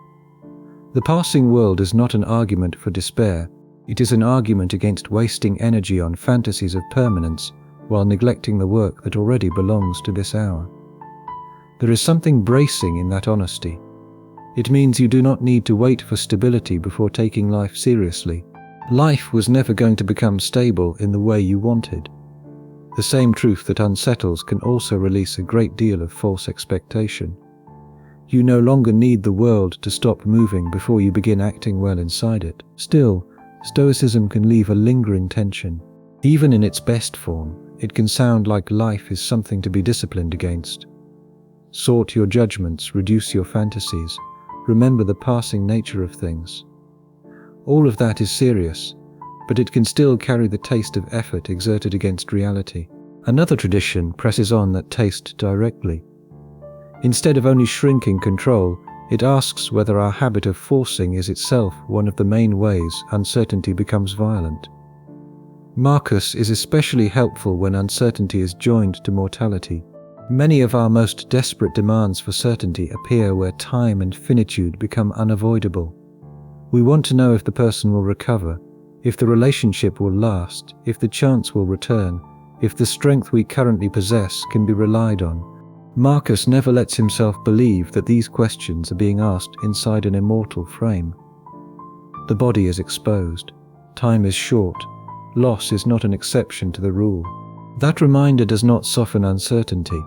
The passing world is not an argument for despair. It is an argument against wasting energy on fantasies of permanence while neglecting the work that already belongs to this hour. There is something bracing in that honesty. It means you do not need to wait for stability before taking life seriously. Life was never going to become stable in the way you wanted. The same truth that unsettles can also release a great deal of false expectation. You no longer need the world to stop moving before you begin acting well inside it. Still, Stoicism can leave a lingering tension. Even in its best form, it can sound like life is something to be disciplined against. Sort your judgments, reduce your fantasies, remember the passing nature of things. All of that is serious, but it can still carry the taste of effort exerted against reality. Another tradition presses on that taste directly. Instead of only shrinking control, it asks whether our habit of forcing is itself one of the main ways uncertainty becomes violent. Marcus is especially helpful when uncertainty is joined to mortality. Many of our most desperate demands for certainty appear where time and finitude become unavoidable. We want to know if the person will recover, if the relationship will last, if the chance will return, if the strength we currently possess can be relied on. Marcus never lets himself believe that these questions are being asked inside an immortal frame. The body is exposed. Time is short. Loss is not an exception to the rule. That reminder does not soften uncertainty,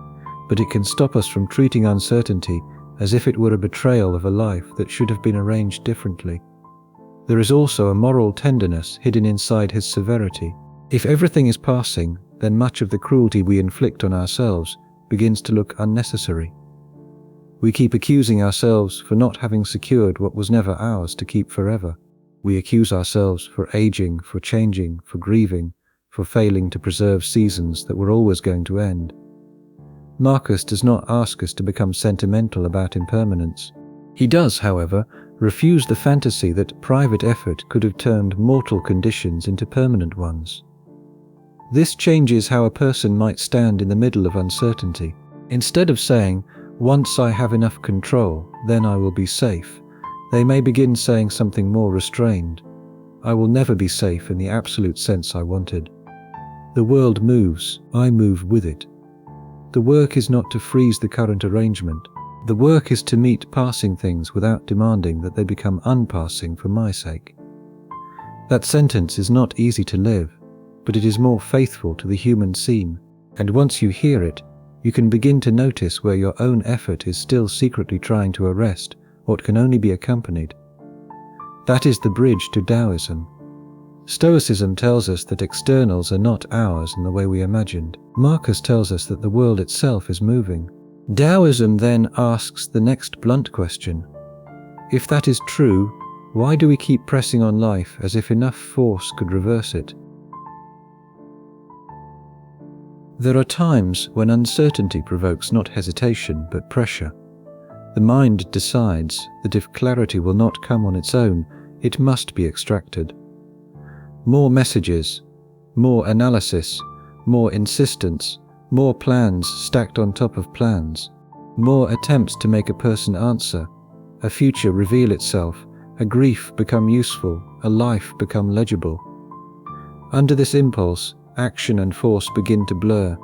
but it can stop us from treating uncertainty as if it were a betrayal of a life that should have been arranged differently. There is also a moral tenderness hidden inside his severity. If everything is passing, then much of the cruelty we inflict on ourselves begins to look unnecessary. We keep accusing ourselves for not having secured what was never ours to keep forever. We accuse ourselves for aging, for changing, for grieving, for failing to preserve seasons that were always going to end. Marcus does not ask us to become sentimental about impermanence. He does, however, refuse the fantasy that private effort could have turned mortal conditions into permanent ones. This changes how a person might stand in the middle of uncertainty. Instead of saying, "Once I have enough control, then I will be safe," they may begin saying something more restrained. "I will never be safe in the absolute sense I wanted. The world moves, I move with it. The work is not to freeze the current arrangement. The work is to meet passing things without demanding that they become unpassing for my sake." That sentence is not easy to live, but it is more faithful to the human seam, and once you hear it, you can begin to notice where your own effort is still secretly trying to arrest what can only be accompanied. That is the bridge to Daoism. Stoicism tells us that externals are not ours in the way we imagined. Marcus tells us that the world itself is moving. Daoism then asks the next blunt question: If that is true, why do we keep pressing on life as if enough force could reverse it? There are times when uncertainty provokes not hesitation but pressure. The mind decides that if clarity will not come on its own, it must be extracted. More messages, more analysis, more insistence, more plans stacked on top of plans, more attempts to make a person answer, a future reveal itself, a grief become useful, a life become legible. Under this impulse, action and force begin to blur.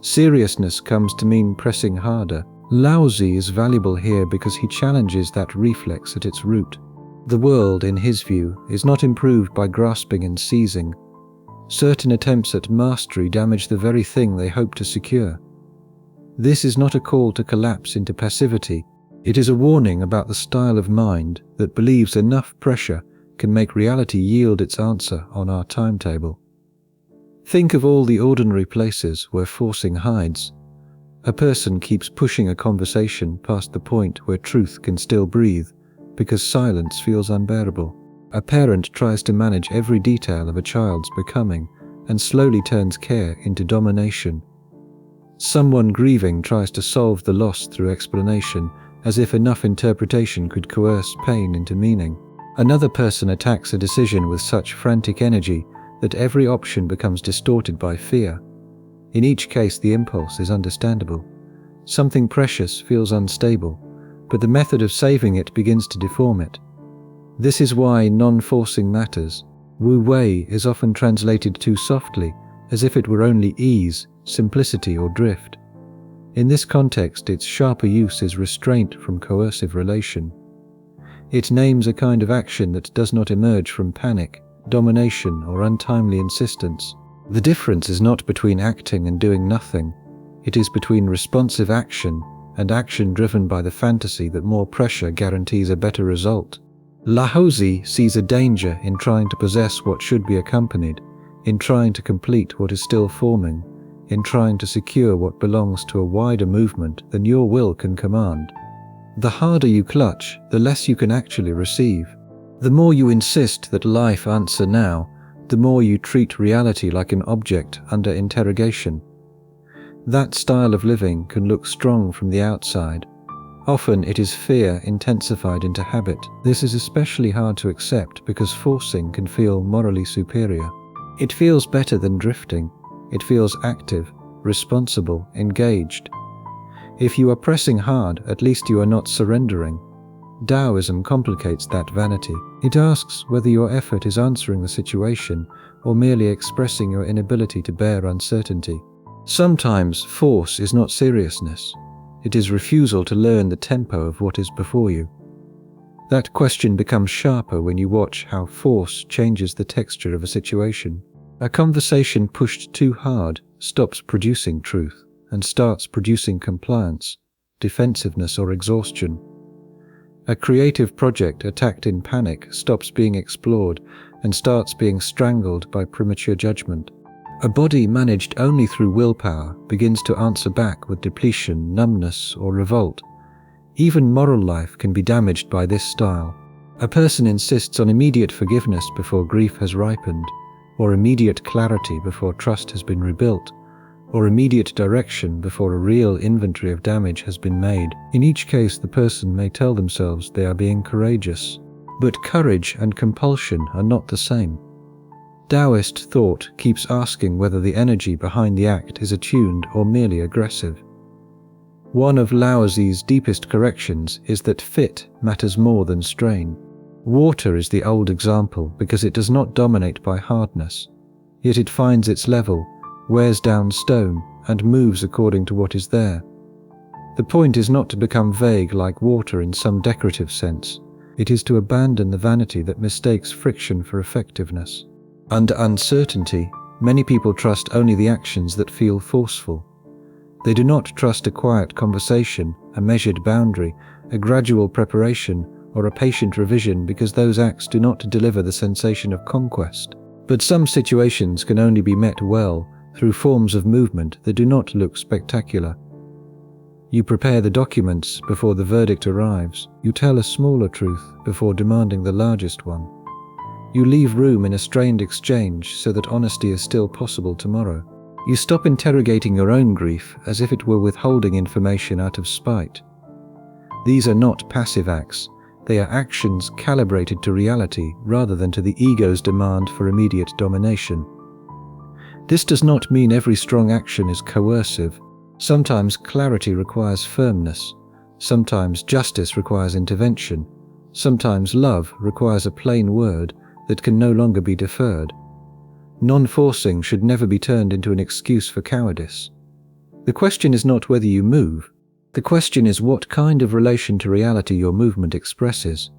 Seriousness comes to mean pressing harder. Zhuangzi is valuable here because he challenges that reflex at its root. The world, in his view, is not improved by grasping and seizing. Certain attempts at mastery damage the very thing they hope to secure. This is not a call to collapse into passivity. It is a warning about the style of mind that believes enough pressure can make reality yield its answer on our timetable. Think of all the ordinary places where forcing hides. A person keeps pushing a conversation past the point where truth can still breathe because silence feels unbearable. A parent tries to manage every detail of a child's becoming and slowly turns care into domination. Someone grieving tries to solve the loss through explanation, as if enough interpretation could coerce pain into meaning. Another person attacks a decision with such frantic energy that every option becomes distorted by fear. In each case, the impulse is understandable. Something precious feels unstable, but the method of saving it begins to deform it. This is why non-forcing matters. Wu Wei is often translated too softly, as if it were only ease, simplicity, or drift. In this context, its sharper use is restraint from coercive relation. It names a kind of action that does not emerge from panic, domination, or untimely insistence. The difference is not between acting and doing nothing. It is between responsive action and action driven by the fantasy that more pressure guarantees a better result. Zhuangzi sees a danger in trying to possess what should be accompanied, in trying to complete what is still forming, in trying to secure what belongs to a wider movement than your will can command. The harder you clutch, the less you can actually receive. The more you insist that life answer now, the more you treat reality like an object under interrogation. That style of living can look strong from the outside. Often it is fear intensified into habit. This is especially hard to accept because forcing can feel morally superior. It feels better than drifting. It feels active, responsible, engaged. If you are pressing hard, at least you are not surrendering. Daoism complicates that vanity. It asks whether your effort is answering the situation or merely expressing your inability to bear uncertainty. Sometimes force is not seriousness. It is refusal to learn the tempo of what is before you. That question becomes sharper when you watch how force changes the texture of a situation. A conversation pushed too hard stops producing truth and starts producing compliance, defensiveness, or exhaustion. A creative project attacked in panic stops being explored and starts being strangled by premature judgment. A body managed only through willpower begins to answer back with depletion, numbness, or revolt. Even moral life can be damaged by this style. A person insists on immediate forgiveness before grief has ripened, or immediate clarity before trust has been rebuilt, or immediate direction before a real inventory of damage has been made. In each case, the person may tell themselves they are being courageous. But courage and compulsion are not the same. Taoist thought keeps asking whether the energy behind the act is attuned or merely aggressive. One of Zhuangzi's deepest corrections is that fit matters more than strain. Water is the old example because it does not dominate by hardness, yet it finds its level, wears down stone, and moves according to what is there. The point is not to become vague like water in some decorative sense. It is to abandon the vanity that mistakes friction for effectiveness. Under uncertainty, many people trust only the actions that feel forceful. They do not trust a quiet conversation, a measured boundary, a gradual preparation, or a patient revision because those acts do not deliver the sensation of conquest. But some situations can only be met well through forms of movement that do not look spectacular. You prepare the documents before the verdict arrives. You tell a smaller truth before demanding the largest one. You leave room in a strained exchange so that honesty is still possible tomorrow. You stop interrogating your own grief as if it were withholding information out of spite. These are not passive acts. They are actions calibrated to reality rather than to the ego's demand for immediate domination. This does not mean every strong action is coercive. Sometimes clarity requires firmness. Sometimes justice requires intervention. Sometimes love requires a plain word that can no longer be deferred. Non-forcing should never be turned into an excuse for cowardice. The question is not whether you move. The question is what kind of relation to reality your movement expresses.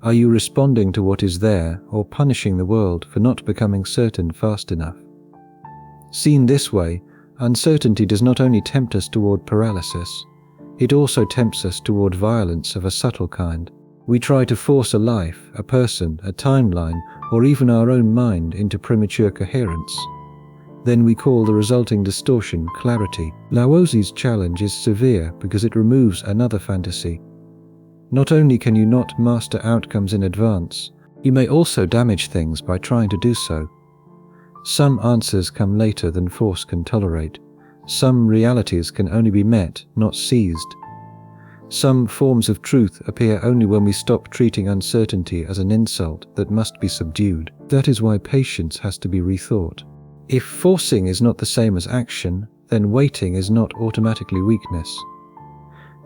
Are you responding to what is there or punishing the world for not becoming certain fast enough? Seen this way, uncertainty does not only tempt us toward paralysis, it also tempts us toward violence of a subtle kind. We try to force a life, a person, a timeline, or even our own mind into premature coherence. Then we call the resulting distortion clarity. Laozi's challenge is severe because it removes another fantasy. Not only can you not master outcomes in advance, you may also damage things by trying to do so. Some answers come later than force can tolerate. Some realities can only be met, not seized. Some forms of truth appear only when we stop treating uncertainty as an insult that must be subdued. That is why patience has to be rethought. If forcing is not the same as action, then waiting is not automatically weakness.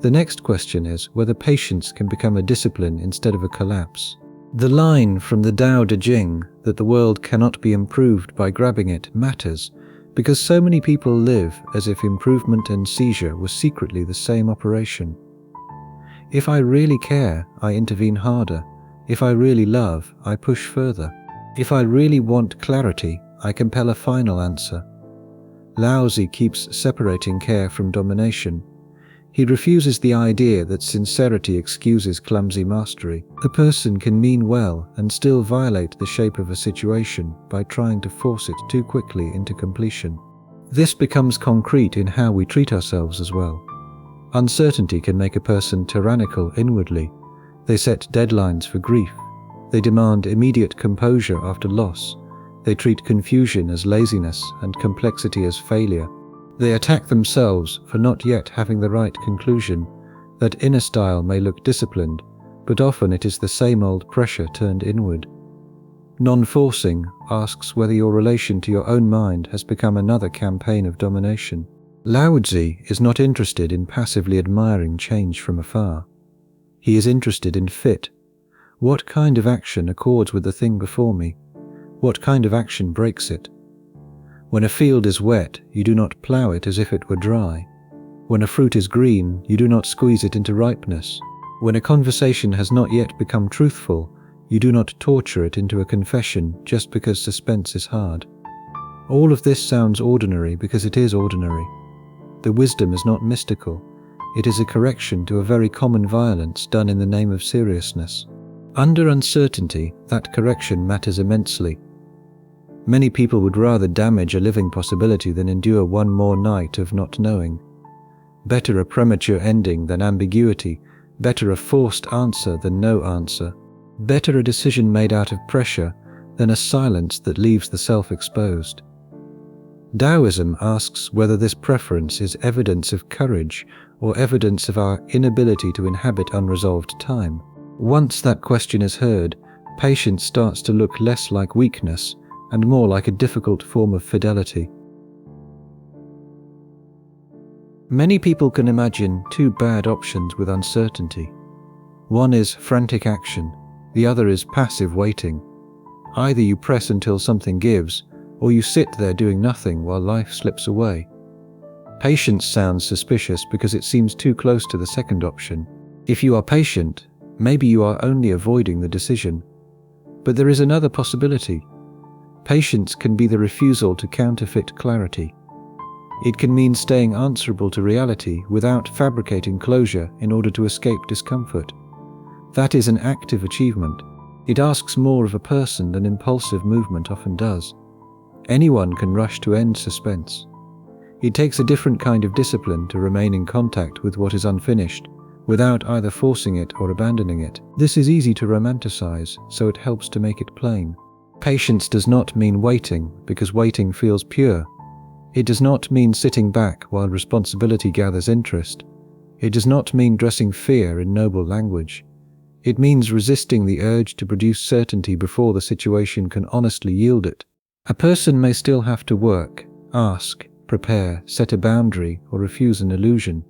The next question is whether patience can become a discipline instead of a collapse. The line from the Tao Te Ching that the world cannot be improved by grabbing it matters because so many people live as if improvement and seizure were secretly the same operation. If I really care, I intervene harder. If I really love, I push further. If I really want clarity, I compel a final answer. Laozi keeps separating care from domination. He refuses the idea that sincerity excuses clumsy mastery. A person can mean well and still violate the shape of a situation by trying to force it too quickly into completion. This becomes concrete in how we treat ourselves as well. Uncertainty can make a person tyrannical inwardly. They set deadlines for grief. They demand immediate composure after loss. They treat confusion as laziness and complexity as failure. They attack themselves for not yet having the right conclusion. That inner style may look disciplined, but often it is the same old pressure turned inward. Non-forcing asks whether your relation to your own mind has become another campaign of domination. Laozi is not interested in passively admiring change from afar. He is interested in fit. What kind of action accords with the thing before me? What kind of action breaks it? When a field is wet, you do not plough it as if it were dry. When a fruit is green, you do not squeeze it into ripeness. When a conversation has not yet become truthful, you do not torture it into a confession just because suspense is hard. All of this sounds ordinary because it is ordinary. The wisdom is not mystical. It is a correction to a very common violence done in the name of seriousness. Under uncertainty, that correction matters immensely. Many people would rather damage a living possibility than endure one more night of not knowing. Better a premature ending than ambiguity. Better a forced answer than no answer. Better a decision made out of pressure than a silence that leaves the self exposed. Daoism asks whether this preference is evidence of courage or evidence of our inability to inhabit unresolved time. Once that question is heard, patience starts to look less like weakness and more like a difficult form of fidelity. Many people can imagine two bad options with uncertainty. One is frantic action, the other is passive waiting. Either you press until something gives, or you sit there doing nothing while life slips away. Patience sounds suspicious because it seems too close to the second option. If you are patient, maybe you are only avoiding the decision. But there is another possibility. Patience can be the refusal to counterfeit clarity. It can mean staying answerable to reality without fabricating closure in order to escape discomfort. That is an active achievement. It asks more of a person than impulsive movement often does. Anyone can rush to end suspense. It takes a different kind of discipline to remain in contact with what is unfinished, without either forcing it or abandoning it. This is easy to romanticize, so it helps to make it plain. Patience does not mean waiting, because waiting feels pure. It does not mean sitting back while responsibility gathers interest. It does not mean dressing fear in noble language. It means resisting the urge to produce certainty before the situation can honestly yield it. A person may still have to work, ask, prepare, set a boundary, or refuse an illusion.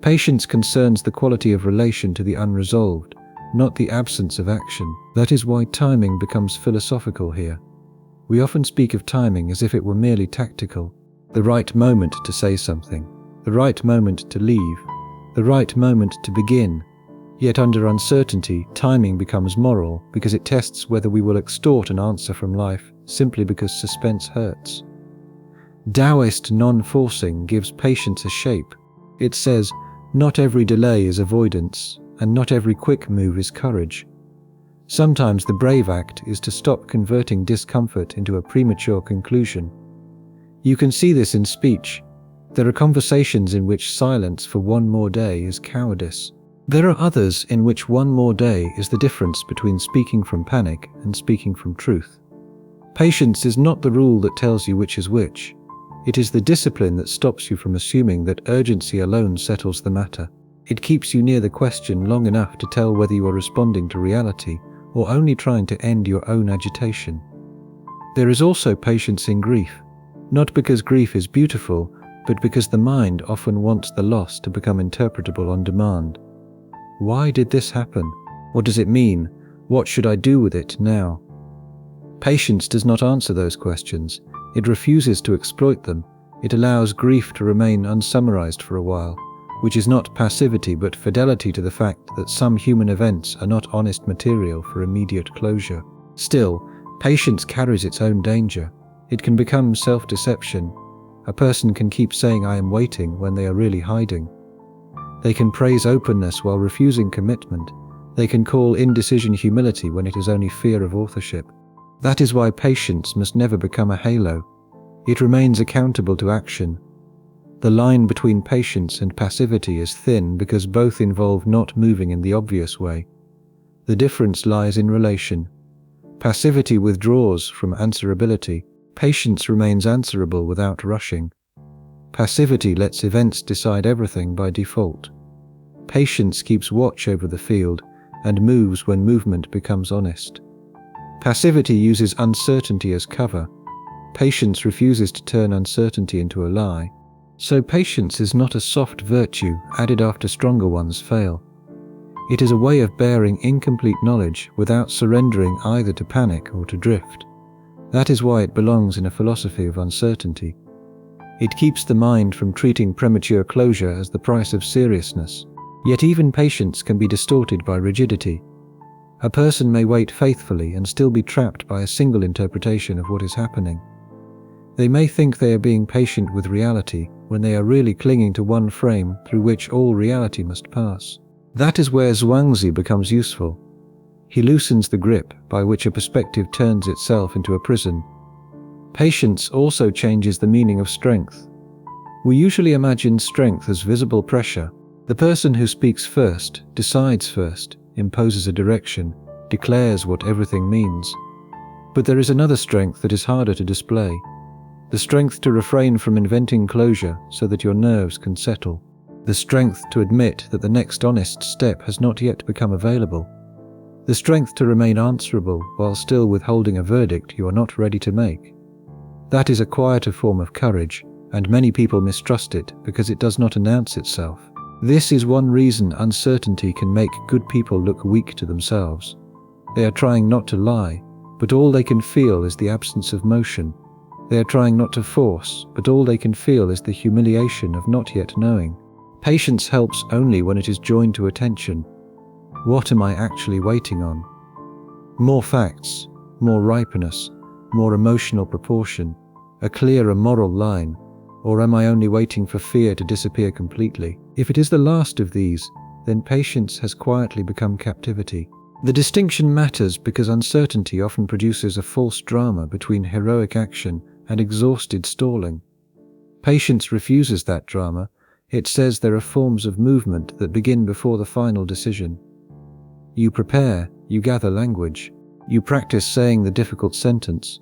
Patience concerns the quality of relation to the unresolved, not the absence of action. That is why timing becomes philosophical here. We often speak of timing as if it were merely tactical. The right moment to say something, the right moment to leave, the right moment to begin. Yet under uncertainty, timing becomes moral because it tests whether we will extort an answer from life simply because suspense hurts. Daoist non-forcing gives patience a shape. It says, not every delay is avoidance, and not every quick move is courage. Sometimes the brave act is to stop converting discomfort into a premature conclusion. You can see this in speech. There are conversations in which silence for one more day is cowardice. There are others in which one more day is the difference between speaking from panic and speaking from truth. Patience is not the rule that tells you which is which. It is the discipline that stops you from assuming that urgency alone settles the matter. It keeps you near the question long enough to tell whether you are responding to reality or only trying to end your own agitation. There is also patience in grief, not because grief is beautiful, but because the mind often wants the loss to become interpretable on demand. Why did this happen? What does it mean? What should I do with it now? Patience does not answer those questions. It refuses to exploit them. It allows grief to remain unsummarized for a while, which is not passivity but fidelity to the fact that some human events are not honest material for immediate closure. Still, patience carries its own danger. It can become self-deception. A person can keep saying I am waiting when they are really hiding. They can praise openness while refusing commitment. They can call indecision humility when it is only fear of authorship. That is why patience must never become a halo. It remains accountable to action. The line between patience and passivity is thin because both involve not moving in the obvious way. The difference lies in relation. Passivity withdraws from answerability. Patience remains answerable without rushing. Passivity lets events decide everything by default. Patience keeps watch over the field and moves when movement becomes honest. Passivity uses uncertainty as cover. Patience refuses to turn uncertainty into a lie. So patience is not a soft virtue added after stronger ones fail. It is a way of bearing incomplete knowledge without surrendering either to panic or to drift. That is why it belongs in a philosophy of uncertainty. It keeps the mind from treating premature closure as the price of seriousness. Yet even patience can be distorted by rigidity. A person may wait faithfully and still be trapped by a single interpretation of what is happening. They may think they are being patient with reality when they are really clinging to one frame through which all reality must pass. That is where Zhuangzi becomes useful. He loosens the grip by which a perspective turns itself into a prison. Patience also changes the meaning of strength. We usually imagine strength as visible pressure. The person who speaks first, decides first, imposes a direction, declares what everything means. But there is another strength that is harder to display. The strength to refrain from inventing closure so that your nerves can settle. The strength to admit that the next honest step has not yet become available. The strength to remain answerable while still withholding a verdict you are not ready to make. That is a quieter form of courage, and many people mistrust it because it does not announce itself. This is one reason uncertainty can make good people look weak to themselves. They are trying not to lie, but all they can feel is the absence of motion. They are trying not to force, but all they can feel is the humiliation of not yet knowing. Patience helps only when it is joined to attention. What am I actually waiting on? More facts, more ripeness, more emotional proportion, a clearer moral line, or am I only waiting for fear to disappear completely? If it is the last of these, then patience has quietly become captivity. The distinction matters because uncertainty often produces a false drama between heroic action and exhausted stalling. Patience refuses that drama. It says there are forms of movement that begin before the final decision. You prepare, you gather language, you practice saying the difficult sentence.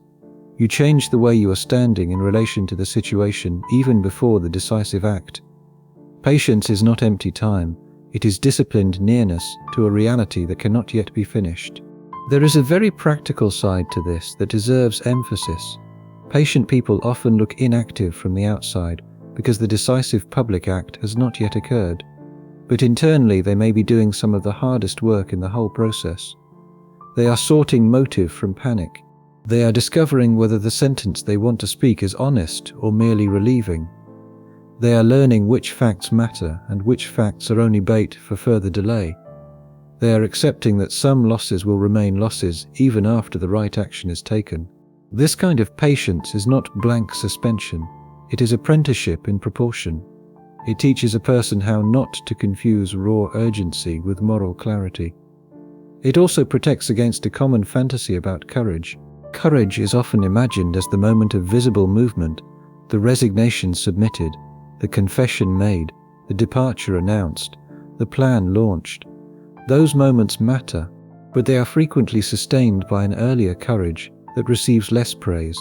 You change the way you are standing in relation to the situation even before the decisive act. Patience is not empty time, it is disciplined nearness to a reality that cannot yet be finished. There is a very practical side to this that deserves emphasis. Patient people often look inactive from the outside because the decisive public act has not yet occurred, but internally they may be doing some of the hardest work in the whole process. They are sorting motive from panic. They are discovering whether the sentence they want to speak is honest or merely relieving. They are learning which facts matter and which facts are only bait for further delay. They are accepting that some losses will remain losses even after the right action is taken. This kind of patience is not blank suspension. It is apprenticeship in proportion. It teaches a person how not to confuse raw urgency with moral clarity. It also protects against a common fantasy about courage. Courage is often imagined as the moment of visible movement, the resignation submitted, the confession made, the departure announced, the plan launched. Those moments matter, but they are frequently sustained by an earlier courage that receives less praise.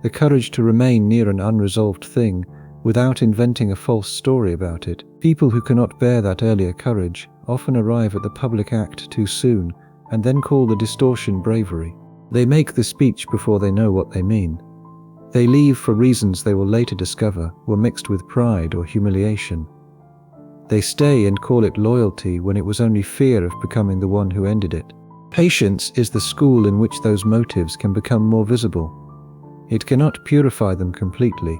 The courage to remain near an unresolved thing without inventing a false story about it. People who cannot bear that earlier courage often arrive at the public act too soon and then call the distortion bravery. They make the speech before they know what they mean. They leave for reasons they will later discover were mixed with pride or humiliation. They stay and call it loyalty when it was only fear of becoming the one who ended it. Patience is the school in which those motives can become more visible. It cannot purify them completely,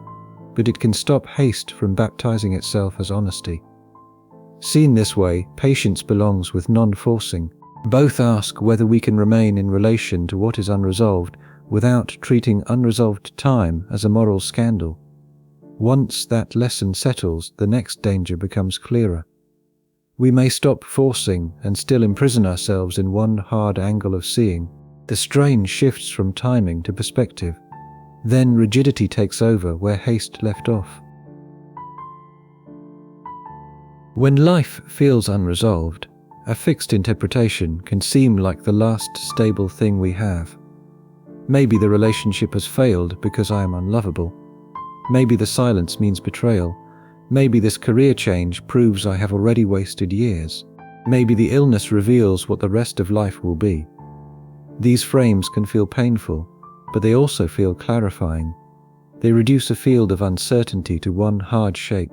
but it can stop haste from baptizing itself as honesty. Seen this way, patience belongs with non-forcing. Both ask whether we can remain in relation to what is unresolved without treating unresolved time as a moral scandal. Once that lesson settles, the next danger becomes clearer. We may stop forcing and still imprison ourselves in one hard angle of seeing. The strain shifts from timing to perspective. Then rigidity takes over where haste left off. When life feels unresolved, a fixed interpretation can seem like the last stable thing we have. Maybe the relationship has failed because I am unlovable. Maybe the silence means betrayal. Maybe this career change proves I have already wasted years. Maybe the illness reveals what the rest of life will be. These frames can feel painful, but they also feel clarifying. They reduce a field of uncertainty to one hard shape.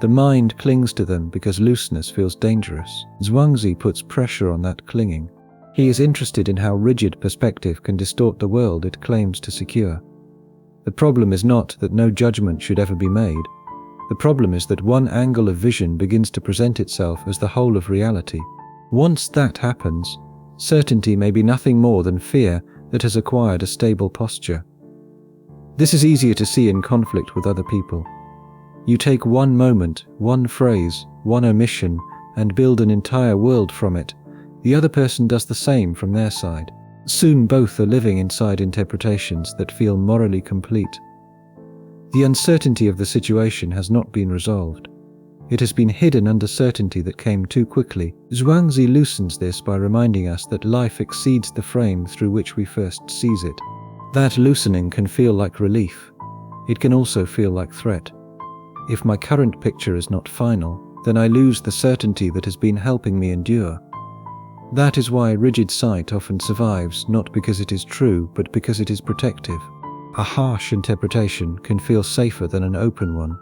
The mind clings to them because looseness feels dangerous. Zhuangzi puts pressure on that clinging. He is interested in how rigid perspective can distort the world it claims to secure. The problem is not that no judgment should ever be made. The problem is that one angle of vision begins to present itself as the whole of reality. Once that happens, certainty may be nothing more than fear that has acquired a stable posture. This is easier to see in conflict with other people. You take one moment, one phrase, one omission, and build an entire world from it. The other person does the same from their side. Soon both are living inside interpretations that feel morally complete. The uncertainty of the situation has not been resolved. It has been hidden under certainty that came too quickly. Zhuangzi loosens this by reminding us that life exceeds the frame through which we first seize it. That loosening can feel like relief. It can also feel like threat. If my current picture is not final, then I lose the certainty that has been helping me endure. That is why rigid sight often survives, not because it is true, but because it is protective. A harsh interpretation can feel safer than an open one.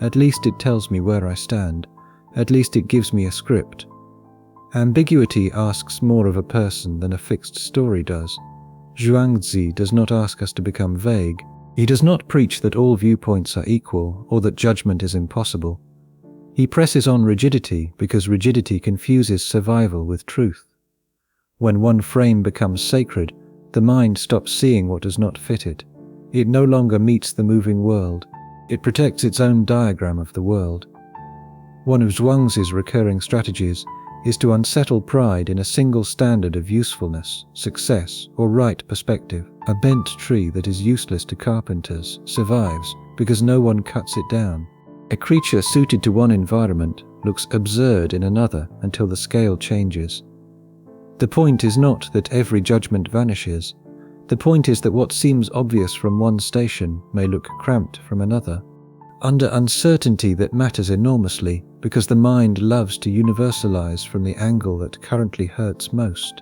At least it tells me where I stand. At least it gives me a script. Ambiguity asks more of a person than a fixed story does. Zhuangzi does not ask us to become vague. He does not preach that all viewpoints are equal or that judgment is impossible. He presses on rigidity because rigidity confuses survival with truth. When one frame becomes sacred, the mind stops seeing what does not fit it. It no longer meets the moving world. It protects its own diagram of the world. One of Zhuangzi's recurring strategies is to unsettle pride in a single standard of usefulness, success, or right perspective. A bent tree that is useless to carpenters survives because no one cuts it down. A creature suited to one environment looks absurd in another until the scale changes. The point is not that every judgment vanishes. The point is that what seems obvious from one station may look cramped from another. Under uncertainty that matters enormously because the mind loves to universalize from the angle that currently hurts most.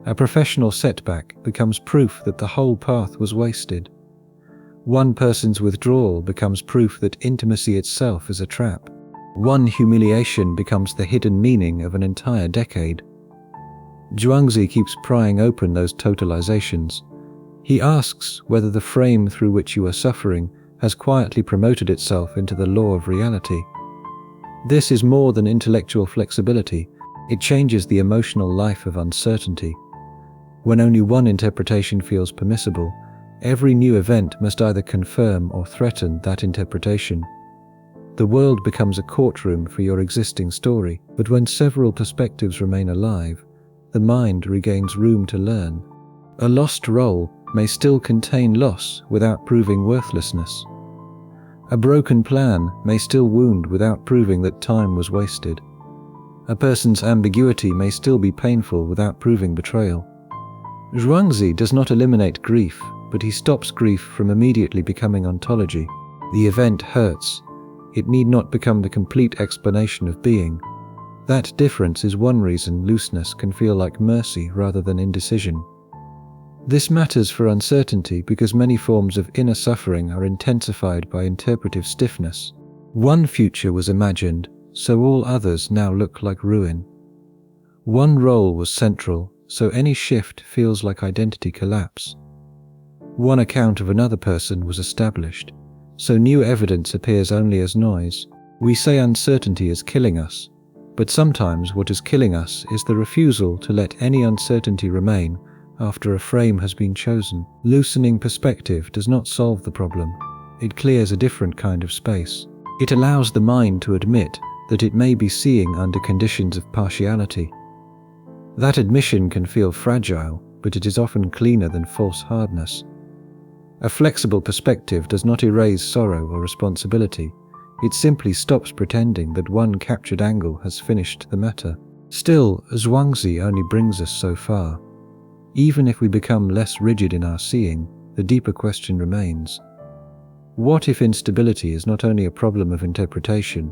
A professional setback becomes proof that the whole path was wasted. One person's withdrawal becomes proof that intimacy itself is a trap. One humiliation becomes the hidden meaning of an entire decade. Zhuangzi keeps prying open those totalizations. He asks whether the frame through which you are suffering has quietly promoted itself into the law of reality. This is more than intellectual flexibility. It changes the emotional life of uncertainty. When only one interpretation feels permissible, every new event must either confirm or threaten that interpretation. The world becomes a courtroom for your existing story, but when several perspectives remain alive, the mind regains room to learn. A lost role may still contain loss without proving worthlessness. A broken plan may still wound without proving that time was wasted. A person's ambiguity may still be painful without proving betrayal. Zhuangzi does not eliminate grief, but he stops grief from immediately becoming ontology. The event hurts. It need not become the complete explanation of being. That difference is one reason looseness can feel like mercy rather than indecision. This matters for uncertainty because many forms of inner suffering are intensified by interpretive stiffness. One future was imagined, so all others now look like ruin. One role was central, so any shift feels like identity collapse. One account of another person was established, so new evidence appears only as noise. We say uncertainty is killing us, but sometimes what is killing us is the refusal to let any uncertainty remain after a frame has been chosen. Loosening perspective does not solve the problem. It clears a different kind of space. It allows the mind to admit that it may be seeing under conditions of partiality. That admission can feel fragile, but it is often cleaner than false hardness. A flexible perspective does not erase sorrow or responsibility. It simply stops pretending that one captured angle has finished the matter. Still, Zhuangzi only brings us so far. Even if we become less rigid in our seeing, the deeper question remains. What if instability is not only a problem of interpretation?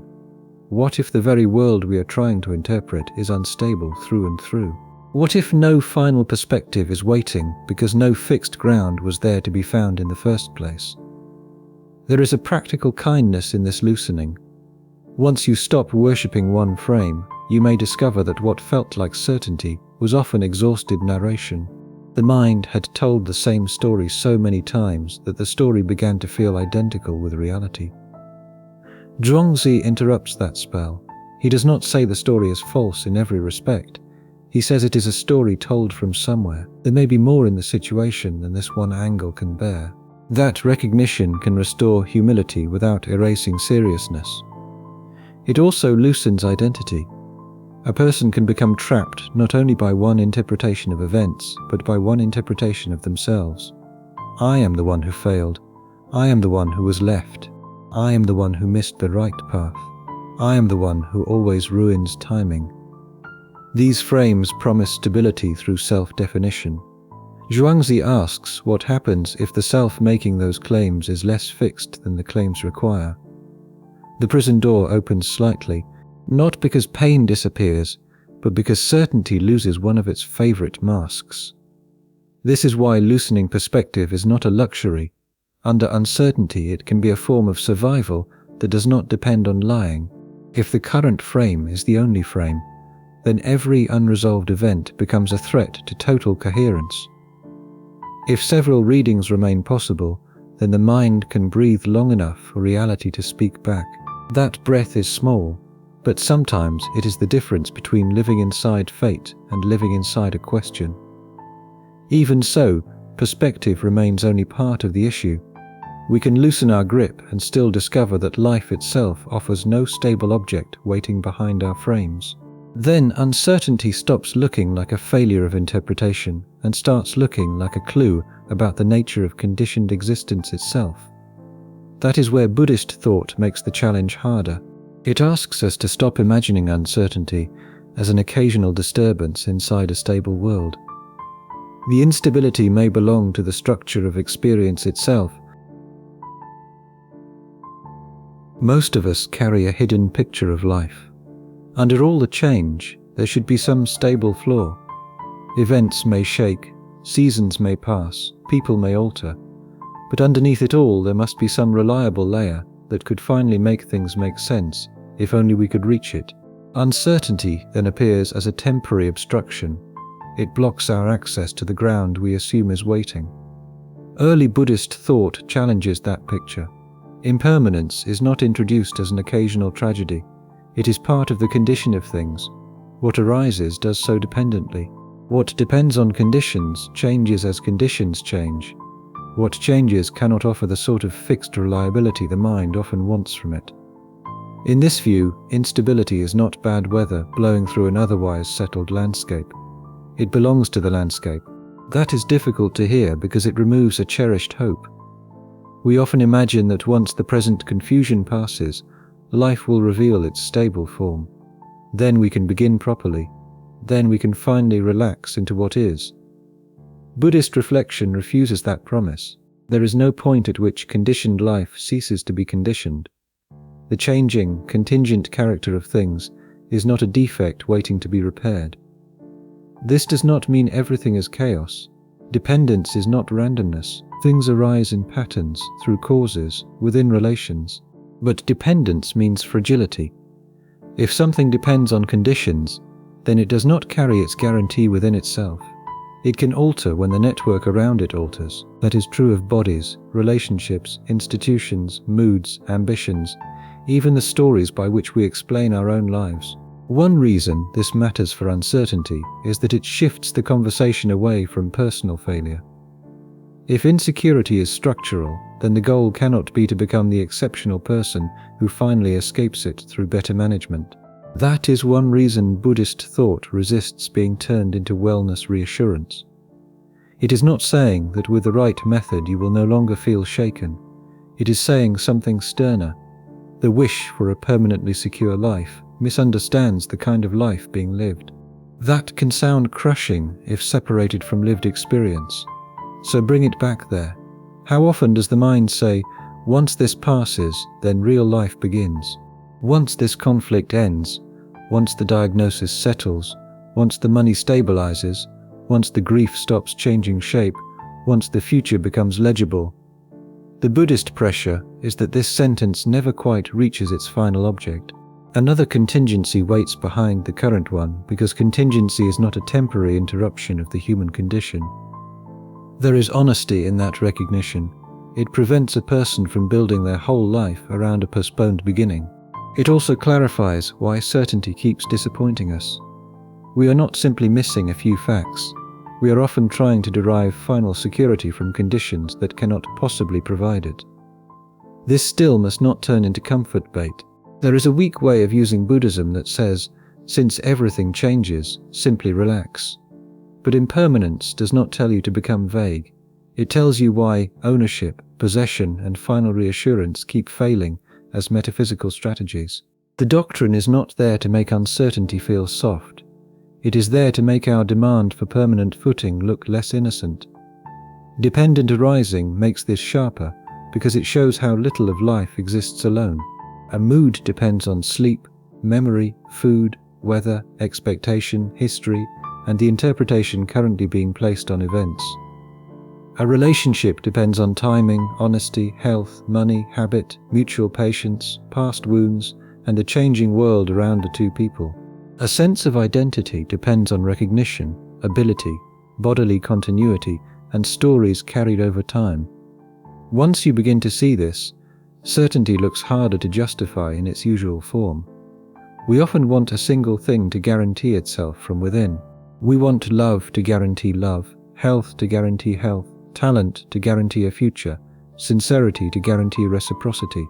What if the very world we are trying to interpret is unstable through and through? What if no final perspective is waiting because no fixed ground was there to be found in the first place? There is a practical kindness in this loosening. Once you stop worshipping one frame, you may discover that what felt like certainty was often exhausted narration. The mind had told the same story so many times that the story began to feel identical with reality. Zhuangzi interrupts that spell. He does not say the story is false in every respect. He says it is a story told from somewhere. There may be more in the situation than this one angle can bear. That recognition can restore humility without erasing seriousness. It also loosens identity. A person can become trapped not only by one interpretation of events, but by one interpretation of themselves. I am the one who failed. I am the one who was left. I am the one who missed the right path. I am the one who always ruins timing. These frames promise stability through self-definition. Zhuangzi asks what happens if the self making those claims is less fixed than the claims require. The prison door opens slightly, not because pain disappears, but because certainty loses one of its favorite masks. This is why loosening perspective is not a luxury. Under uncertainty, it can be a form of survival that does not depend on lying. If the current frame is the only frame, then every unresolved event becomes a threat to total coherence. If several readings remain possible, then the mind can breathe long enough for reality to speak back. That breath is small, but sometimes it is the difference between living inside fate and living inside a question. Even so, perspective remains only part of the issue. We can loosen our grip and still discover that life itself offers no stable object waiting behind our frames. Then uncertainty stops looking like a failure of interpretation and starts looking like a clue about the nature of conditioned existence itself. That is where Buddhist thought makes the challenge harder. It asks us to stop imagining uncertainty as an occasional disturbance inside a stable world. The instability may belong to the structure of experience itself. Most of us carry a hidden picture of life. Under all the change, there should be some stable floor. Events may shake, seasons may pass, people may alter, but underneath it all there must be some reliable layer that could finally make things make sense, if only we could reach it. Uncertainty then appears as a temporary obstruction. It blocks our access to the ground we assume is waiting. Early Buddhist thought challenges that picture. Impermanence is not introduced as an occasional tragedy. It is part of the condition of things. What arises does so dependently. What depends on conditions changes as conditions change. What changes cannot offer the sort of fixed reliability the mind often wants from it. In this view, instability is not bad weather blowing through an otherwise settled landscape. It belongs to the landscape. That is difficult to hear because it removes a cherished hope. We often imagine that once the present confusion passes, life will reveal its stable form. Then we can begin properly. Then we can finally relax into what is. Buddhist reflection refuses that promise. There is no point at which conditioned life ceases to be conditioned. The changing, contingent character of things is not a defect waiting to be repaired. This does not mean everything is chaos. Dependence is not randomness. Things arise in patterns, through causes, within relations. But dependence means fragility. If something depends on conditions, then it does not carry its guarantee within itself. It can alter when the network around it alters. That is true of bodies, relationships, institutions, moods, ambitions, even the stories by which we explain our own lives. One reason this matters for uncertainty is that it shifts the conversation away from personal failure. If insecurity is structural, then the goal cannot be to become the exceptional person who finally escapes it through better management. That is one reason Buddhist thought resists being turned into wellness reassurance. It is not saying that with the right method you will no longer feel shaken. It is saying something sterner. The wish for a permanently secure life misunderstands the kind of life being lived. That can sound crushing if separated from lived experience. So bring it back there. How often does the mind say, once this passes, then real life begins? Once this conflict ends, once the diagnosis settles, once the money stabilizes, once the grief stops changing shape, once the future becomes legible. The Buddhist pressure is that this sentence never quite reaches its final object. Another contingency waits behind the current one because contingency is not a temporary interruption of the human condition. There is honesty in that recognition. It prevents a person from building their whole life around a postponed beginning. It also clarifies why certainty keeps disappointing us. We are not simply missing a few facts. We are often trying to derive final security from conditions that cannot possibly provide it. This still must not turn into comfort bait. There is a weak way of using Buddhism that says, since everything changes, simply relax. But impermanence does not tell you to become vague. It tells you why ownership, possession, and final reassurance keep failing as metaphysical strategies. The doctrine is not there to make uncertainty feel soft. It is there to make our demand for permanent footing look less innocent. Dependent arising makes this sharper because it shows how little of life exists alone. A mood depends on sleep, memory, food, weather, expectation, history, and the interpretation currently being placed on events. A relationship depends on timing, honesty, health, money, habit, mutual patience, past wounds, and the changing world around the two people. A sense of identity depends on recognition, ability, bodily continuity, and stories carried over time. Once you begin to see this, certainty looks harder to justify in its usual form. We often want a single thing to guarantee itself from within. We want love to guarantee love, health to guarantee health, talent to guarantee a future, sincerity to guarantee reciprocity.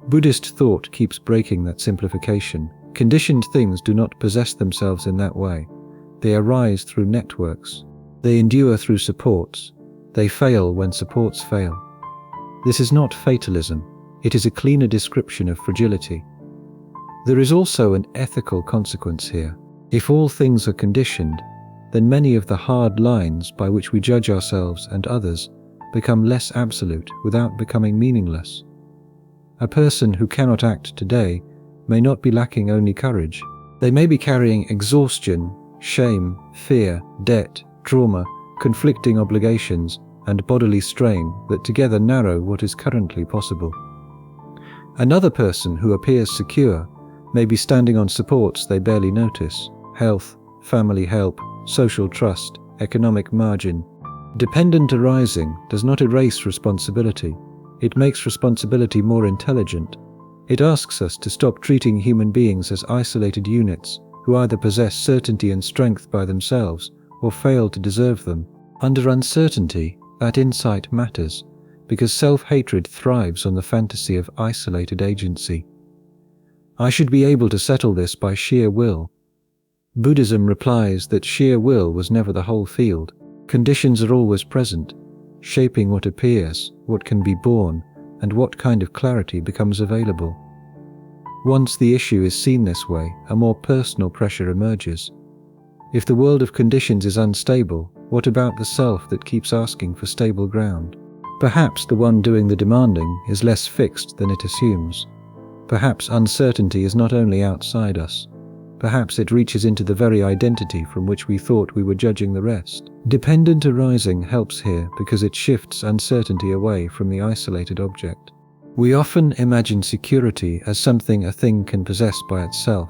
Buddhist thought keeps breaking that simplification. Conditioned things do not possess themselves in that way. They arise through networks. They endure through supports. They fail when supports fail. This is not fatalism. It is a cleaner description of fragility. There is also an ethical consequence here. If all things are conditioned, then many of the hard lines by which we judge ourselves and others become less absolute without becoming meaningless. A person who cannot act today may not be lacking only courage. They may be carrying exhaustion, shame, fear, debt, trauma, conflicting obligations, and bodily strain that together narrow what is currently possible. Another person who appears secure may be standing on supports they barely notice: health, family help, social trust, economic margin. Dependent arising does not erase responsibility. It makes responsibility more intelligent. It asks us to stop treating human beings as isolated units who either possess certainty and strength by themselves or fail to deserve them. Under uncertainty, that insight matters, because self-hatred thrives on the fantasy of isolated agency. I should be able to settle this by sheer will. Buddhism replies that sheer will was never the whole field. Conditions are always present, shaping what appears, what can be born, and what kind of clarity becomes available. Once the issue is seen this way, a more personal pressure emerges. If the world of conditions is unstable, what about the self that keeps asking for stable ground? Perhaps the one doing the demanding is less fixed than it assumes. Perhaps uncertainty is not only outside us. Perhaps it reaches into the very identity from which we thought we were judging the rest. Dependent arising helps here because it shifts uncertainty away from the isolated object. We often imagine security as something a thing can possess by itself.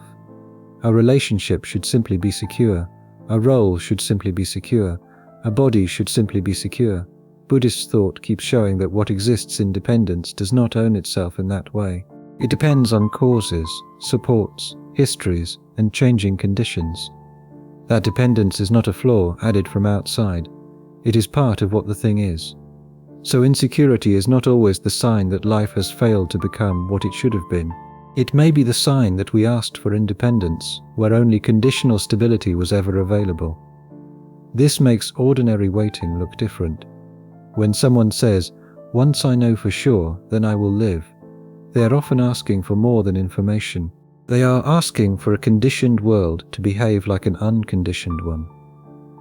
Our relationship should simply be secure. Our role should simply be secure. Our body should simply be secure. Buddhist thought keeps showing that what exists in dependence does not own itself in that way. It depends on causes, supports, histories, and changing conditions. That dependence is not a flaw added from outside. It is part of what the thing is. So insecurity is not always the sign that life has failed to become what it should have been. It may be the sign that we asked for independence, where only conditional stability was ever available. This makes ordinary waiting look different. When someone says, "Once I know for sure, then I will live," they are often asking for more than information. They are asking for a conditioned world to behave like an unconditioned one.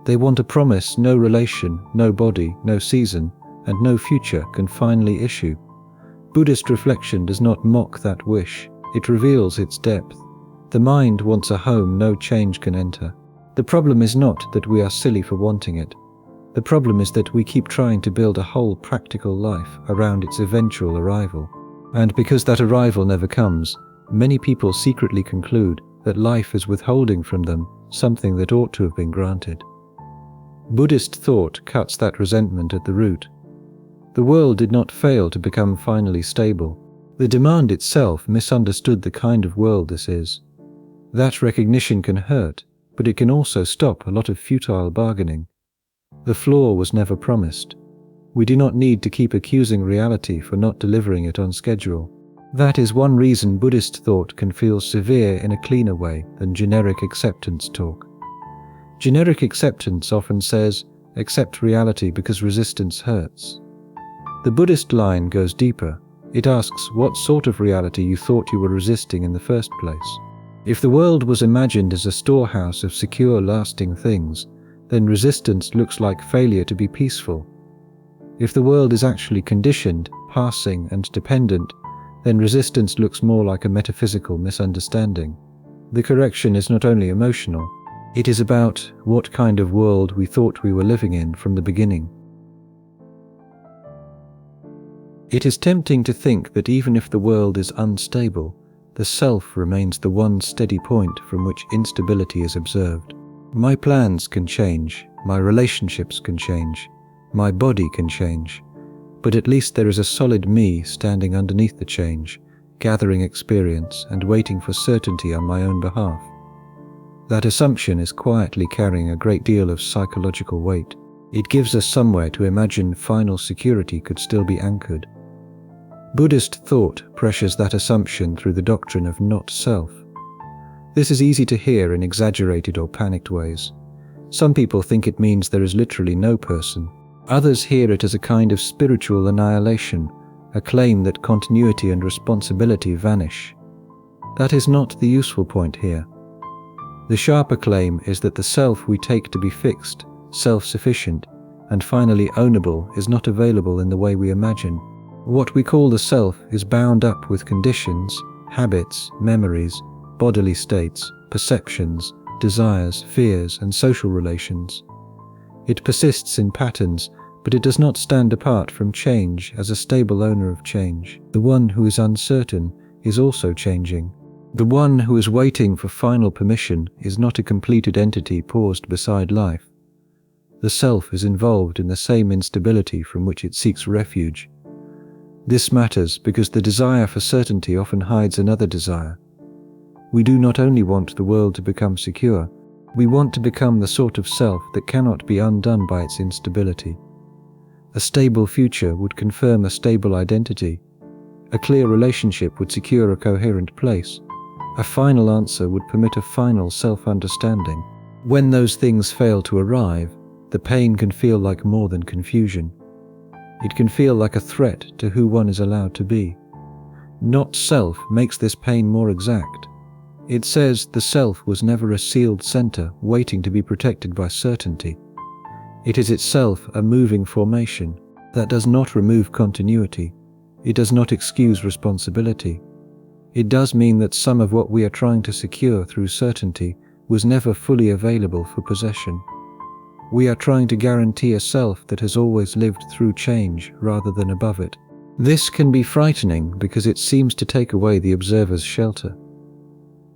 They want a promise no relation, no body, no season, and no future can finally issue. Buddhist reflection does not mock that wish, it reveals its depth. The mind wants a home no change can enter. The problem is not that we are silly for wanting it. The problem is that we keep trying to build a whole practical life around its eventual arrival. And because that arrival never comes, many people secretly conclude that life is withholding from them something that ought to have been granted. Buddhist thought cuts that resentment at the root. The world did not fail to become finally stable. The demand itself misunderstood the kind of world this is. That recognition can hurt, but it can also stop a lot of futile bargaining. The flaw was never promised. We do not need to keep accusing reality for not delivering it on schedule. That is one reason Buddhist thought can feel severe in a cleaner way than generic acceptance talk. Generic acceptance often says, accept reality because resistance hurts. The Buddhist line goes deeper. It asks what sort of reality you thought you were resisting in the first place. If the world was imagined as a storehouse of secure, lasting things, then resistance looks like failure to be peaceful. If the world is actually conditioned, passing, and dependent, then resistance looks more like a metaphysical misunderstanding. The correction is not only emotional, it is about what kind of world we thought we were living in from the beginning. It is tempting to think that even if the world is unstable, the self remains the one steady point from which instability is observed. My plans can change, my relationships can change, my body can change, but at least there is a solid me standing underneath the change, gathering experience and waiting for certainty on my own behalf. That assumption is quietly carrying a great deal of psychological weight. It gives us somewhere to imagine final security could still be anchored. Buddhist thought pressures that assumption through the doctrine of not self. This is easy to hear in exaggerated or panicked ways. Some people think it means there is literally no person. Others hear it as a kind of spiritual annihilation, a claim that continuity and responsibility vanish. That is not the useful point here. The sharper claim is that the self we take to be fixed, self-sufficient, and finally ownable is not available in the way we imagine. What we call the self is bound up with conditions, habits, memories, bodily states, perceptions, desires, fears, and social relations. It persists in patterns, but it does not stand apart from change as a stable owner of change. The one who is uncertain is also changing. The one who is waiting for final permission is not a completed entity paused beside life. The self is involved in the same instability from which it seeks refuge. This matters because the desire for certainty often hides another desire. We do not only want the world to become secure, we want to become the sort of self that cannot be undone by its instability. A stable future would confirm a stable identity. A clear relationship would secure a coherent place. A final answer would permit a final self-understanding. When those things fail to arrive, the pain can feel like more than confusion. It can feel like a threat to who one is allowed to be. Not self makes this pain more exact. It says the self was never a sealed center waiting to be protected by certainty. It is itself a moving formation. That does not remove continuity. It does not excuse responsibility. It does mean that some of what we are trying to secure through certainty was never fully available for possession. We are trying to guarantee a self that has always lived through change rather than above it. This can be frightening because it seems to take away the observer's shelter.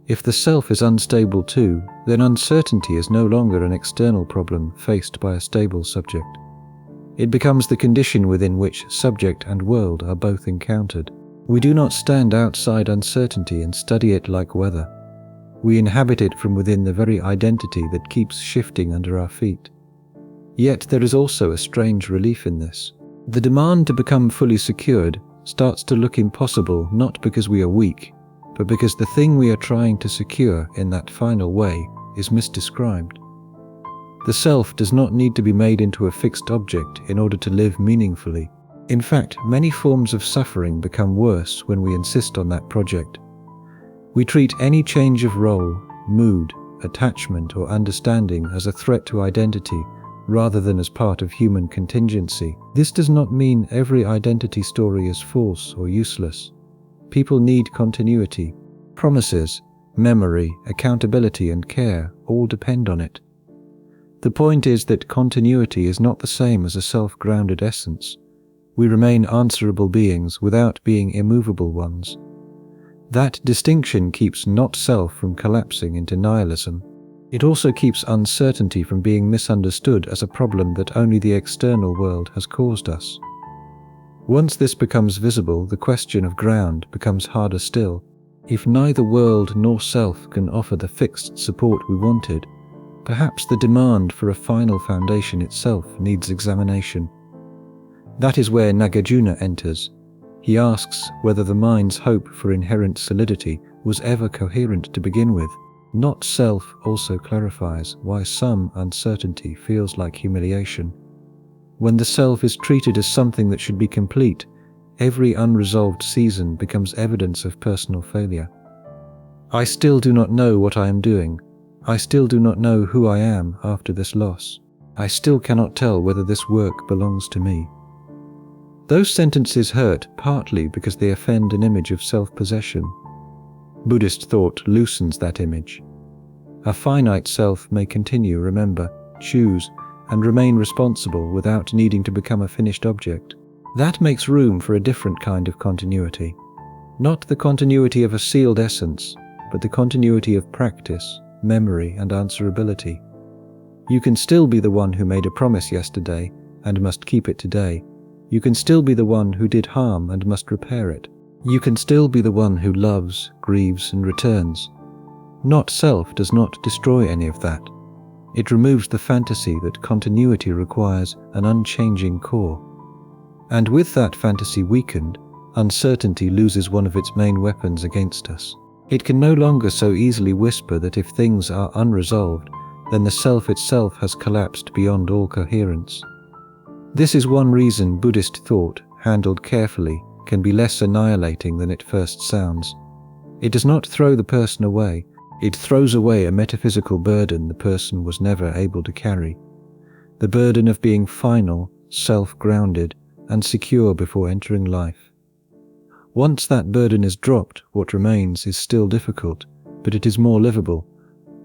If the self is unstable too, then uncertainty is no longer an external problem faced by a stable subject. It becomes the condition within which subject and world are both encountered. We do not stand outside uncertainty and study it like weather. We inhabit it from within the very identity that keeps shifting under our feet. Yet there is also a strange relief in this. The demand to become fully secured starts to look impossible not because we are weak, but because the thing we are trying to secure in that final way is misdescribed. The self does not need to be made into a fixed object in order to live meaningfully. In fact, many forms of suffering become worse when we insist on that project. We treat any change of role, mood, attachment, or understanding as a threat to identity rather than as part of human contingency. This does not mean every identity story is false or useless. People need continuity. Promises, memory, accountability, and care all depend on it. The point is that continuity is not the same as a self-grounded essence. We remain answerable beings without being immovable ones. That distinction keeps not self from collapsing into nihilism. It also keeps uncertainty from being misunderstood as a problem that only the external world has caused us. Once this becomes visible, the question of ground becomes harder still. If neither world nor self can offer the fixed support we wanted, perhaps the demand for a final foundation itself needs examination. That is where Nagarjuna enters. He asks whether the mind's hope for inherent solidity was ever coherent to begin with. Not self also clarifies why some uncertainty feels like humiliation. When the self is treated as something that should be complete, every unresolved season becomes evidence of personal failure. I still do not know what I am doing. I still do not know who I am after this loss. I still cannot tell whether this work belongs to me. Those sentences hurt partly because they offend an image of self-possession. Buddhist thought loosens that image. A finite self may continue, remember, choose, and remain responsible without needing to become a finished object. That makes room for a different kind of continuity. Not the continuity of a sealed essence, but the continuity of practice, memory, and answerability. You can still be the one who made a promise yesterday and must keep it today. You can still be the one who did harm and must repair it. You can still be the one who loves, grieves, and returns. Not self does not destroy any of that. It removes the fantasy that continuity requires an unchanging core. And with that fantasy weakened, uncertainty loses one of its main weapons against us. It can no longer so easily whisper that if things are unresolved, then the self itself has collapsed beyond all coherence. This is one reason Buddhist thought, handled carefully, can be less annihilating than it first sounds. It does not throw the person away, it throws away a metaphysical burden the person was never able to carry. The burden of being final, self-grounded, and secure before entering life. Once that burden is dropped, what remains is still difficult, but it is more livable.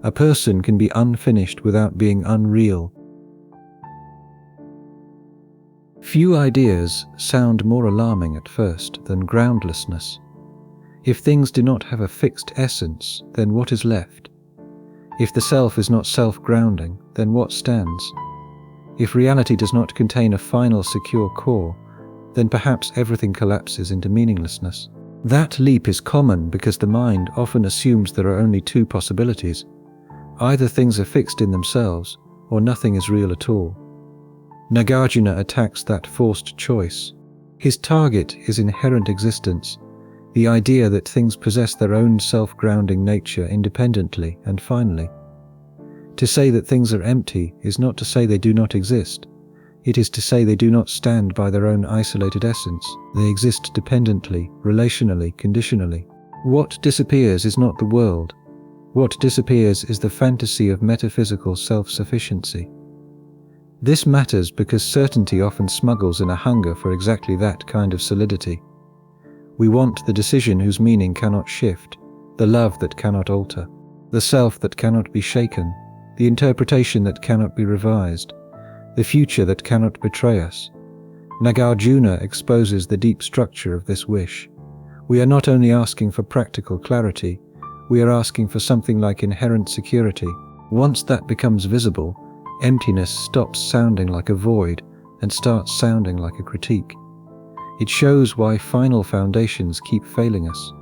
A person can be unfinished without being unreal. Few ideas sound more alarming at first than groundlessness. If things do not have a fixed essence, then what is left? If the self is not self-grounding, then what stands? If reality does not contain a final secure core, then perhaps everything collapses into meaninglessness. That leap is common because the mind often assumes there are only two possibilities. Either things are fixed in themselves, or nothing is real at all. Nagarjuna attacks that forced choice. His target is inherent existence, the idea that things possess their own self-grounding nature independently and finally. To say that things are empty is not to say they do not exist. It is to say they do not stand by their own isolated essence. They exist dependently, relationally, conditionally. What disappears is not the world. What disappears is the fantasy of metaphysical self-sufficiency. This matters because certainty often smuggles in a hunger for exactly that kind of solidity. We want the decision whose meaning cannot shift, the love that cannot alter, the self that cannot be shaken, the interpretation that cannot be revised, the future that cannot betray us. Nagarjuna exposes the deep structure of this wish. We are not only asking for practical clarity, we are asking for something like inherent security. Once that becomes visible, emptiness stops sounding like a void and starts sounding like a critique. It shows why final foundations keep failing us.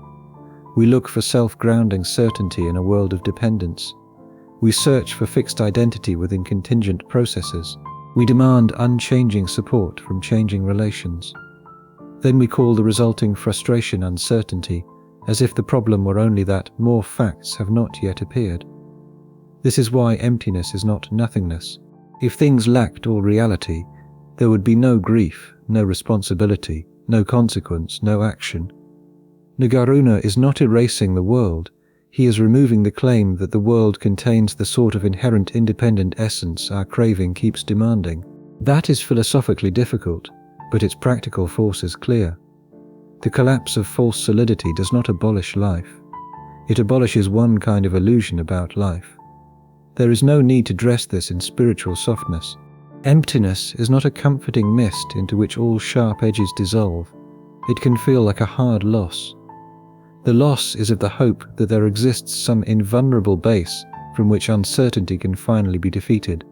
We look for self-grounding certainty in a world of dependence. We search for fixed identity within contingent processes. We demand unchanging support from changing relations. Then we call the resulting frustration uncertainty, as if the problem were only that more facts have not yet appeared. This is why emptiness is not nothingness. If things lacked all reality, there would be no grief, no responsibility, no consequence, no action. Nagarjuna is not erasing the world, he is removing the claim that the world contains the sort of inherent independent essence our craving keeps demanding. That is philosophically difficult, but its practical force is clear. The collapse of false solidity does not abolish life. It abolishes one kind of illusion about life. There is no need to dress this in spiritual softness. Emptiness is not a comforting mist into which all sharp edges dissolve. It can feel like a hard loss. The loss is of the hope that there exists some invulnerable base from which uncertainty can finally be defeated.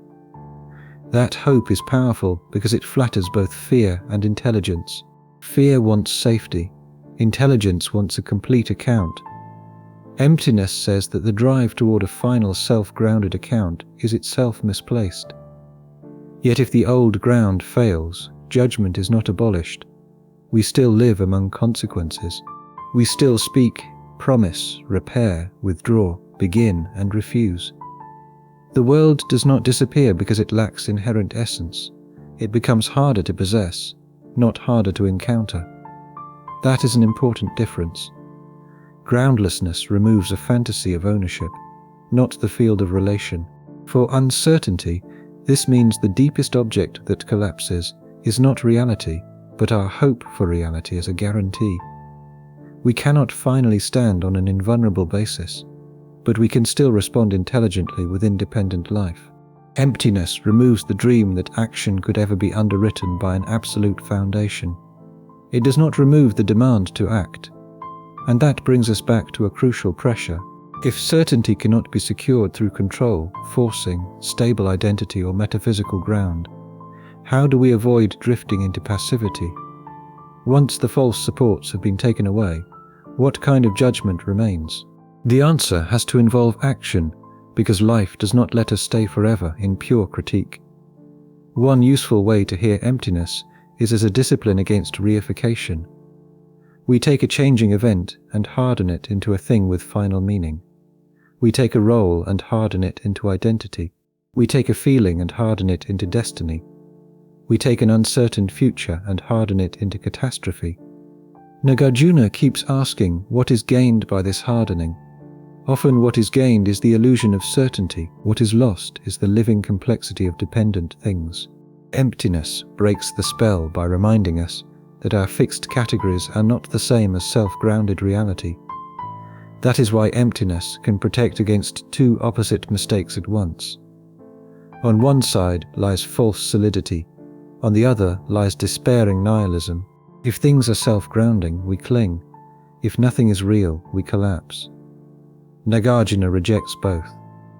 That hope is powerful because it flatters both fear and intelligence. Fear wants safety. Intelligence wants a complete account. Emptiness says that the drive toward a final self-grounded account is itself misplaced. Yet if the old ground fails, judgment is not abolished. We still live among consequences. We still speak, promise, repair, withdraw, begin, and refuse. The world does not disappear because it lacks inherent essence. It becomes harder to possess, not harder to encounter. That is an important difference. Groundlessness removes a fantasy of ownership, not the field of relation. For uncertainty, this means the deepest object that collapses is not reality, but our hope for reality as a guarantee. We cannot finally stand on an invulnerable basis, but we can still respond intelligently with independent life. Emptiness removes the dream that action could ever be underwritten by an absolute foundation. It does not remove the demand to act. And that brings us back to a crucial pressure. If certainty cannot be secured through control, forcing, stable identity, or metaphysical ground, how do we avoid drifting into passivity? Once the false supports have been taken away, what kind of judgment remains? The answer has to involve action, because life does not let us stay forever in pure critique. One useful way to hear emptiness is as a discipline against reification. We take a changing event and harden it into a thing with final meaning. We take a role and harden it into identity. We take a feeling and harden it into destiny. We take an uncertain future and harden it into catastrophe. Nagarjuna keeps asking what is gained by this hardening. Often what is gained is the illusion of certainty. What is lost is the living complexity of dependent things. Emptiness breaks the spell by reminding us that our fixed categories are not the same as self-grounded reality. That is why emptiness can protect against two opposite mistakes at once. On one side lies false solidity, on the other lies despairing nihilism. If things are self-grounding, we cling. If nothing is real, we collapse. Nagarjuna rejects both.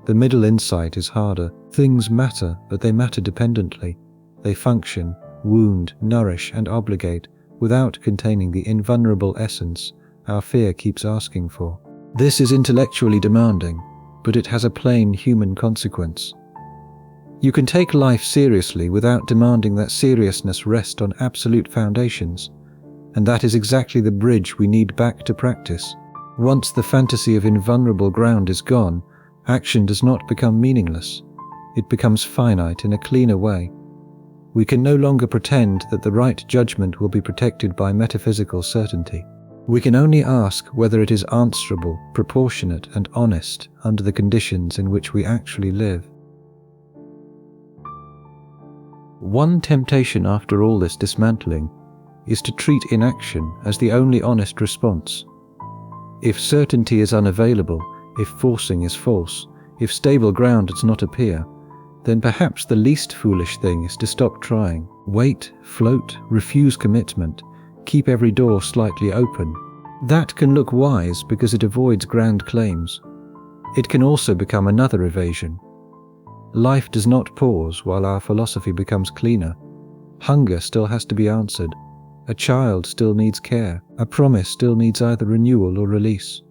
The middle insight is harder. Things matter, but they matter dependently. They function, wound, nourish, and obligate without containing the invulnerable essence our fear keeps asking for. This is intellectually demanding, but it has a plain human consequence. You can take life seriously without demanding that seriousness rest on absolute foundations, and that is exactly the bridge we need back to practice. Once the fantasy of invulnerable ground is gone, action does not become meaningless. It becomes finite in a cleaner way. We can no longer pretend that the right judgment will be protected by metaphysical certainty. We can only ask whether it is answerable, proportionate, and honest under the conditions in which we actually live. One temptation after all this dismantling is to treat inaction as the only honest response. If certainty is unavailable, if forcing is false, if stable ground does not appear, then perhaps the least foolish thing is to stop trying. Wait, float, refuse commitment, keep every door slightly open. That can look wise because it avoids grand claims. It can also become another evasion. Life does not pause while our philosophy becomes cleaner. Hunger still has to be answered. A child still needs care. A promise still needs either renewal or release.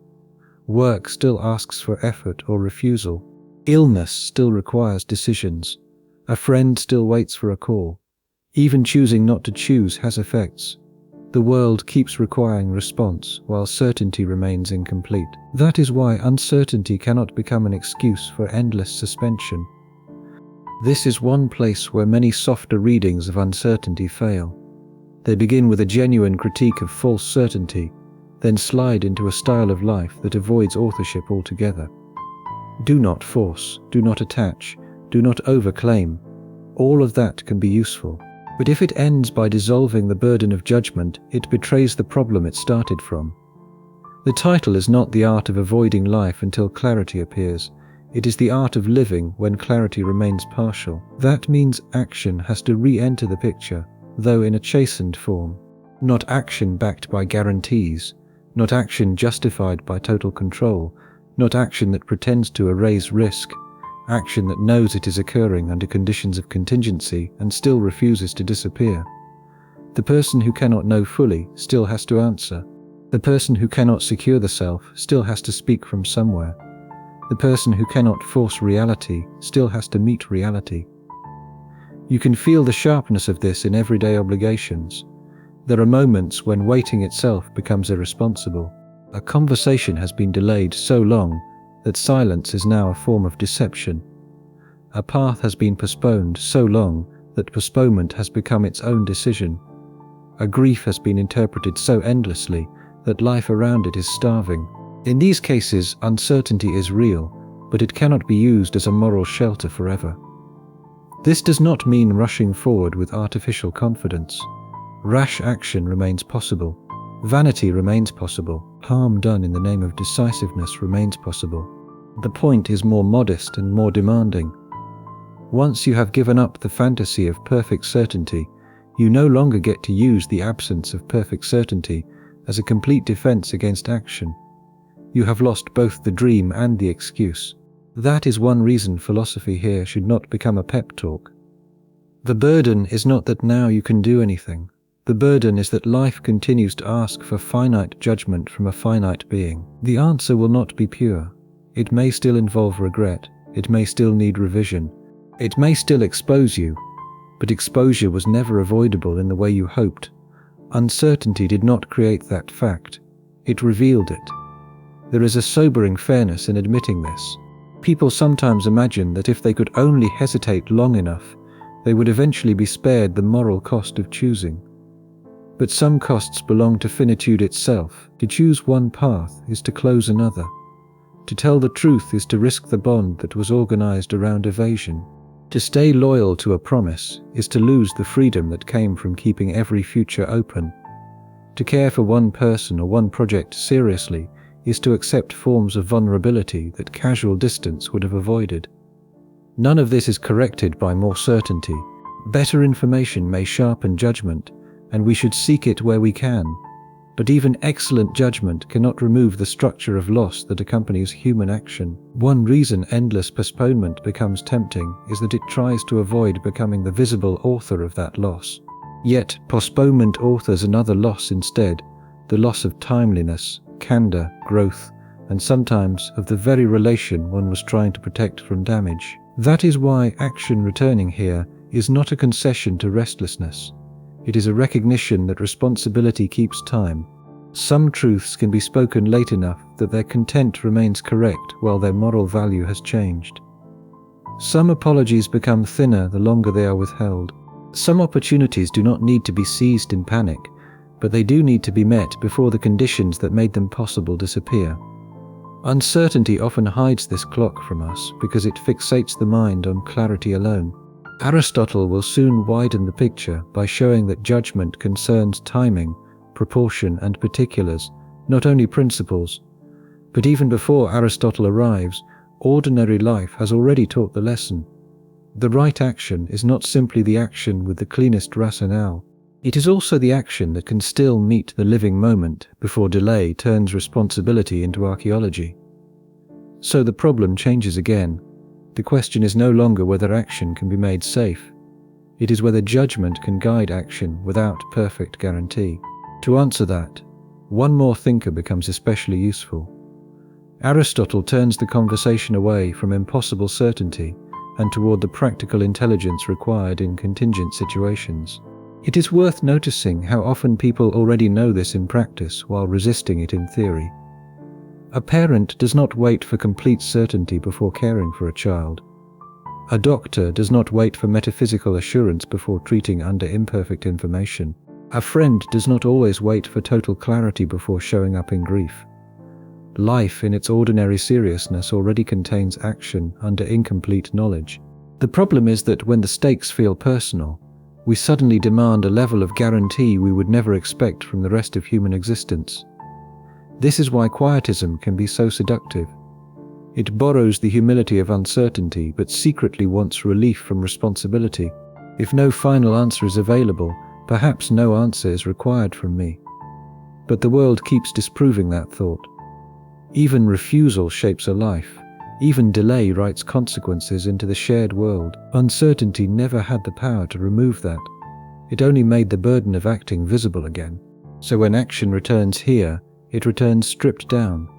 Work still asks for effort or refusal. Illness still requires decisions. A friend still waits for a call. Even choosing not to choose has effects. The world keeps requiring response, while certainty remains incomplete. That is why uncertainty cannot become an excuse for endless suspension. This is one place where many softer readings of uncertainty fail. They begin with a genuine critique of false certainty, then slide into a style of life that avoids authorship altogether. Do not force, do not attach, do not overclaim. All of that can be useful. But if it ends by dissolving the burden of judgment, it betrays the problem it started from. The title is not the art of avoiding life until clarity appears. It is the art of living when clarity remains partial. That means action has to re-enter the picture, though in a chastened form. Not action backed by guarantees, not action justified by total control, not action that pretends to erase risk, action that knows it is occurring under conditions of contingency and still refuses to disappear. The person who cannot know fully still has to answer. The person who cannot secure the self still has to speak from somewhere. The person who cannot force reality still has to meet reality. You can feel the sharpness of this in everyday obligations. There are moments when waiting itself becomes irresponsible. A conversation has been delayed so long that silence is now a form of deception. A path has been postponed so long that postponement has become its own decision. A grief has been interpreted so endlessly that life around it is starving. In these cases, uncertainty is real, but it cannot be used as a moral shelter forever. This does not mean rushing forward with artificial confidence. Rash action remains possible. Vanity remains possible. Harm done in the name of decisiveness remains possible. The point is more modest and more demanding. Once you have given up the fantasy of perfect certainty, you no longer get to use the absence of perfect certainty as a complete defense against action. You have lost both the dream and the excuse. That is one reason philosophy here should not become a pep talk. The burden is not that now you can do anything. The burden is that life continues to ask for finite judgment from a finite being. The answer will not be pure. It may still involve regret. It may still need revision. It may still expose you, but exposure was never avoidable in the way you hoped. Uncertainty did not create that fact, it revealed it. There is a sobering fairness in admitting this. People sometimes imagine that if they could only hesitate long enough, they would eventually be spared the moral cost of choosing. But some costs belong to finitude itself. To choose one path is to close another. To tell the truth is to risk the bond that was organized around evasion. To stay loyal to a promise is to lose the freedom that came from keeping every future open. To care for one person or one project seriously is to accept forms of vulnerability that casual distance would have avoided. None of this is corrected by more certainty. Better information may sharpen judgment, and we should seek it where we can. But even excellent judgment cannot remove the structure of loss that accompanies human action. One reason endless postponement becomes tempting is that it tries to avoid becoming the visible author of that loss. Yet postponement authors another loss instead, the loss of timeliness, candor, growth, and sometimes of the very relation one was trying to protect from damage. That is why action returning here is not a concession to restlessness. It is a recognition that responsibility keeps time. Some truths can be spoken late enough that their content remains correct while their moral value has changed. Some apologies become thinner the longer they are withheld. Some opportunities do not need to be seized in panic, but they do need to be met before the conditions that made them possible disappear. Uncertainty often hides this clock from us because it fixates the mind on clarity alone. Aristotle will soon widen the picture by showing that judgment concerns timing, proportion, and particulars, not only principles. But even before Aristotle arrives, ordinary life has already taught the lesson. The right action is not simply the action with the cleanest rationale. It is also the action that can still meet the living moment before delay turns responsibility into archaeology. So the problem changes again. The question is no longer whether action can be made safe. It is whether judgment can guide action without perfect guarantee. To answer that, one more thinker becomes especially useful. Aristotle turns the conversation away from impossible certainty and toward the practical intelligence required in contingent situations. It is worth noticing how often people already know this in practice while resisting it in theory. A parent does not wait for complete certainty before caring for a child. A doctor does not wait for metaphysical assurance before treating under imperfect information. A friend does not always wait for total clarity before showing up in grief. Life in its ordinary seriousness already contains action under incomplete knowledge. The problem is that when the stakes feel personal, we suddenly demand a level of guarantee we would never expect from the rest of human existence. This is why quietism can be so seductive. It borrows the humility of uncertainty but secretly wants relief from responsibility. If no final answer is available, perhaps no answer is required from me. But the world keeps disproving that thought. Even refusal shapes a life. Even delay writes consequences into the shared world. Uncertainty never had the power to remove that. It only made the burden of acting visible again. So when action returns here, it returns stripped down,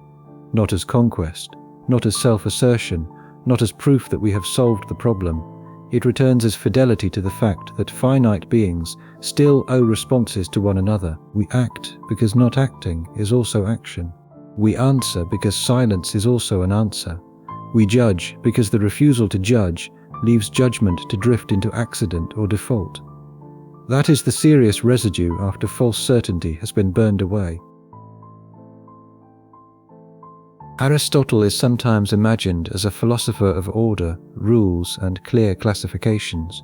not as conquest, not as self-assertion, not as proof that we have solved the problem. It returns as fidelity to the fact that finite beings still owe responses to one another. We act because not acting is also action. We answer because silence is also an answer. We judge because the refusal to judge leaves judgment to drift into accident or default. That is the serious residue after false certainty has been burned away. Aristotle is sometimes imagined as a philosopher of order, rules, and clear classifications.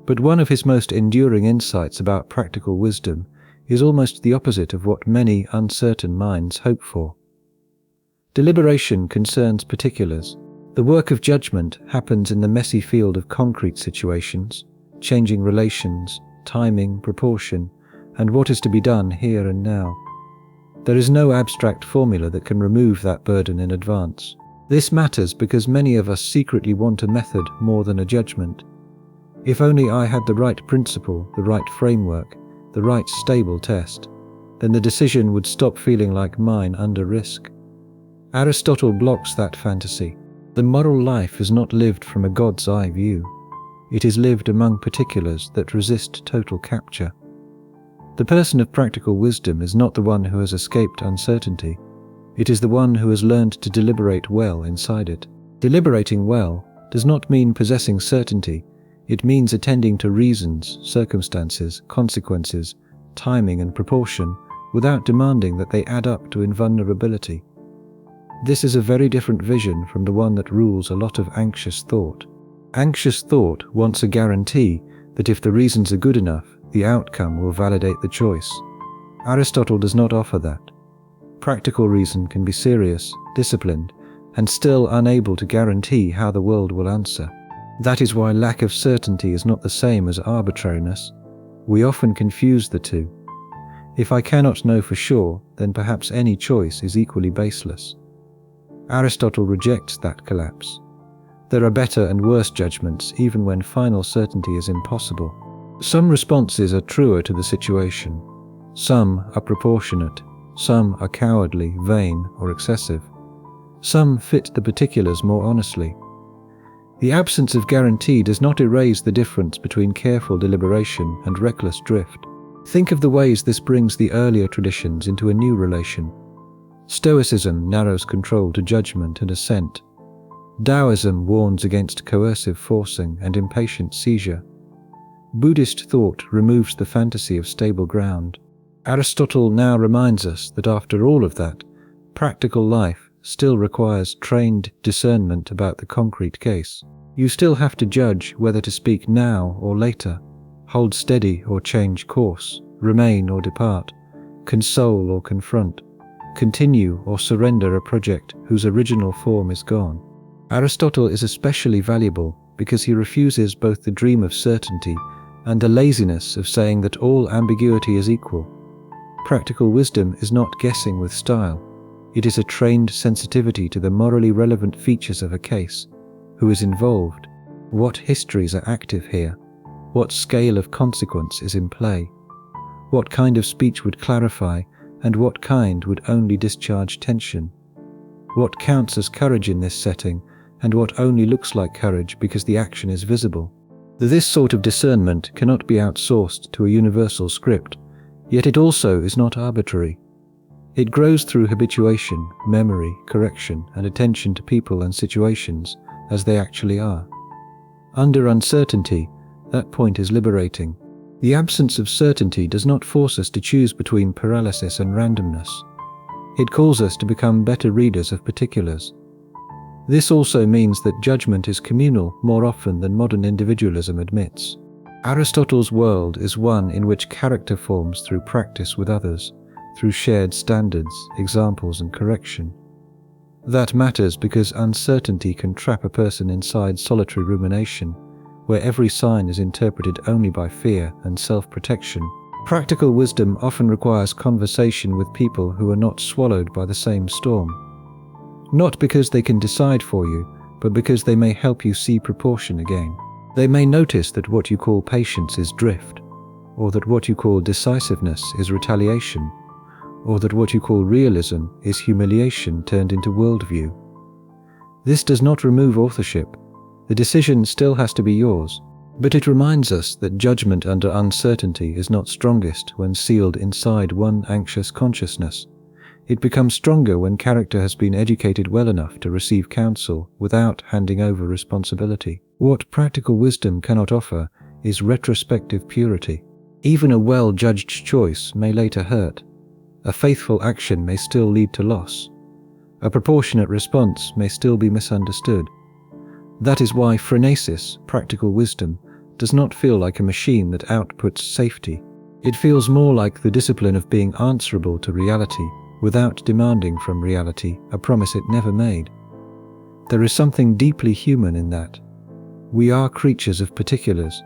But one of his most enduring insights about practical wisdom is almost the opposite of what many uncertain minds hope for. Deliberation concerns particulars. The work of judgment happens in the messy field of concrete situations, changing relations, timing, proportion, and what is to be done here and now. There is no abstract formula that can remove that burden in advance. This matters because many of us secretly want a method more than a judgment. If only I had the right principle, the right framework, the right stable test, then the decision would stop feeling like mine under risk. Aristotle blocks that fantasy. The moral life is not lived from a God's eye view. It is lived among particulars that resist total capture. The person of practical wisdom is not the one who has escaped uncertainty. It is the one who has learned to deliberate well inside it. Deliberating well does not mean possessing certainty. It means attending to reasons, circumstances, consequences, timing and proportion without demanding that they add up to invulnerability. This is a very different vision from the one that rules a lot of anxious thought. Anxious thought wants a guarantee that if the reasons are good enough, the outcome will validate the choice. Aristotle does not offer that. Practical reason can be serious, disciplined, and still unable to guarantee how the world will answer. That is why lack of certainty is not the same as arbitrariness. We often confuse the two. If I cannot know for sure, then perhaps any choice is equally baseless. Aristotle rejects that collapse. There are better and worse judgments even when final certainty is impossible. Some responses are truer to the situation. Some are proportionate. Some are cowardly, vain, or excessive. Some fit the particulars more honestly. The absence of guarantee does not erase the difference between careful deliberation and reckless drift. Think of the ways this brings the earlier traditions into a new relation. Stoicism narrows control to judgment and assent. Daoism warns against coercive forcing and impatient seizure. Buddhist thought removes the fantasy of stable ground. Aristotle now reminds us that after all of that, practical life still requires trained discernment about the concrete case. You still have to judge whether to speak now or later, hold steady or change course, remain or depart, console or confront, continue or surrender a project whose original form is gone. Aristotle is especially valuable because he refuses both the dream of certainty and the laziness of saying that all ambiguity is equal. Practical wisdom is not guessing with style. It is a trained sensitivity to the morally relevant features of a case. Who is involved? What histories are active here? What scale of consequence is in play? What kind of speech would clarify, and what kind would only discharge tension? What counts as courage in this setting, and what only looks like courage because the action is visible? This sort of discernment cannot be outsourced to a universal script, yet it also is not arbitrary. It grows through habituation, memory, correction, and attention to people and situations as they actually are. Under uncertainty, that point is liberating. The absence of certainty does not force us to choose between paralysis and randomness. It calls us to become better readers of particulars. This also means that judgment is communal more often than modern individualism admits. Aristotle's world is one in which character forms through practice with others, through shared standards, examples, and correction. That matters because uncertainty can trap a person inside solitary rumination, where every sign is interpreted only by fear and self-protection. Practical wisdom often requires conversation with people who are not swallowed by the same storm. Not because they can decide for you, but because they may help you see proportion again. They may notice that what you call patience is drift, or that what you call decisiveness is retaliation, or that what you call realism is humiliation turned into worldview. This does not remove authorship. The decision still has to be yours, but it reminds us that judgment under uncertainty is not strongest when sealed inside one anxious consciousness. It becomes stronger when character has been educated well enough to receive counsel without handing over responsibility. What practical wisdom cannot offer is retrospective purity. Even a well-judged choice may later hurt. A faithful action may still lead to loss. A proportionate response may still be misunderstood. That is why phronesis, practical wisdom, does not feel like a machine that outputs safety. It feels more like the discipline of being answerable to reality without demanding from reality a promise it never made. There is something deeply human in that. We are creatures of particulars.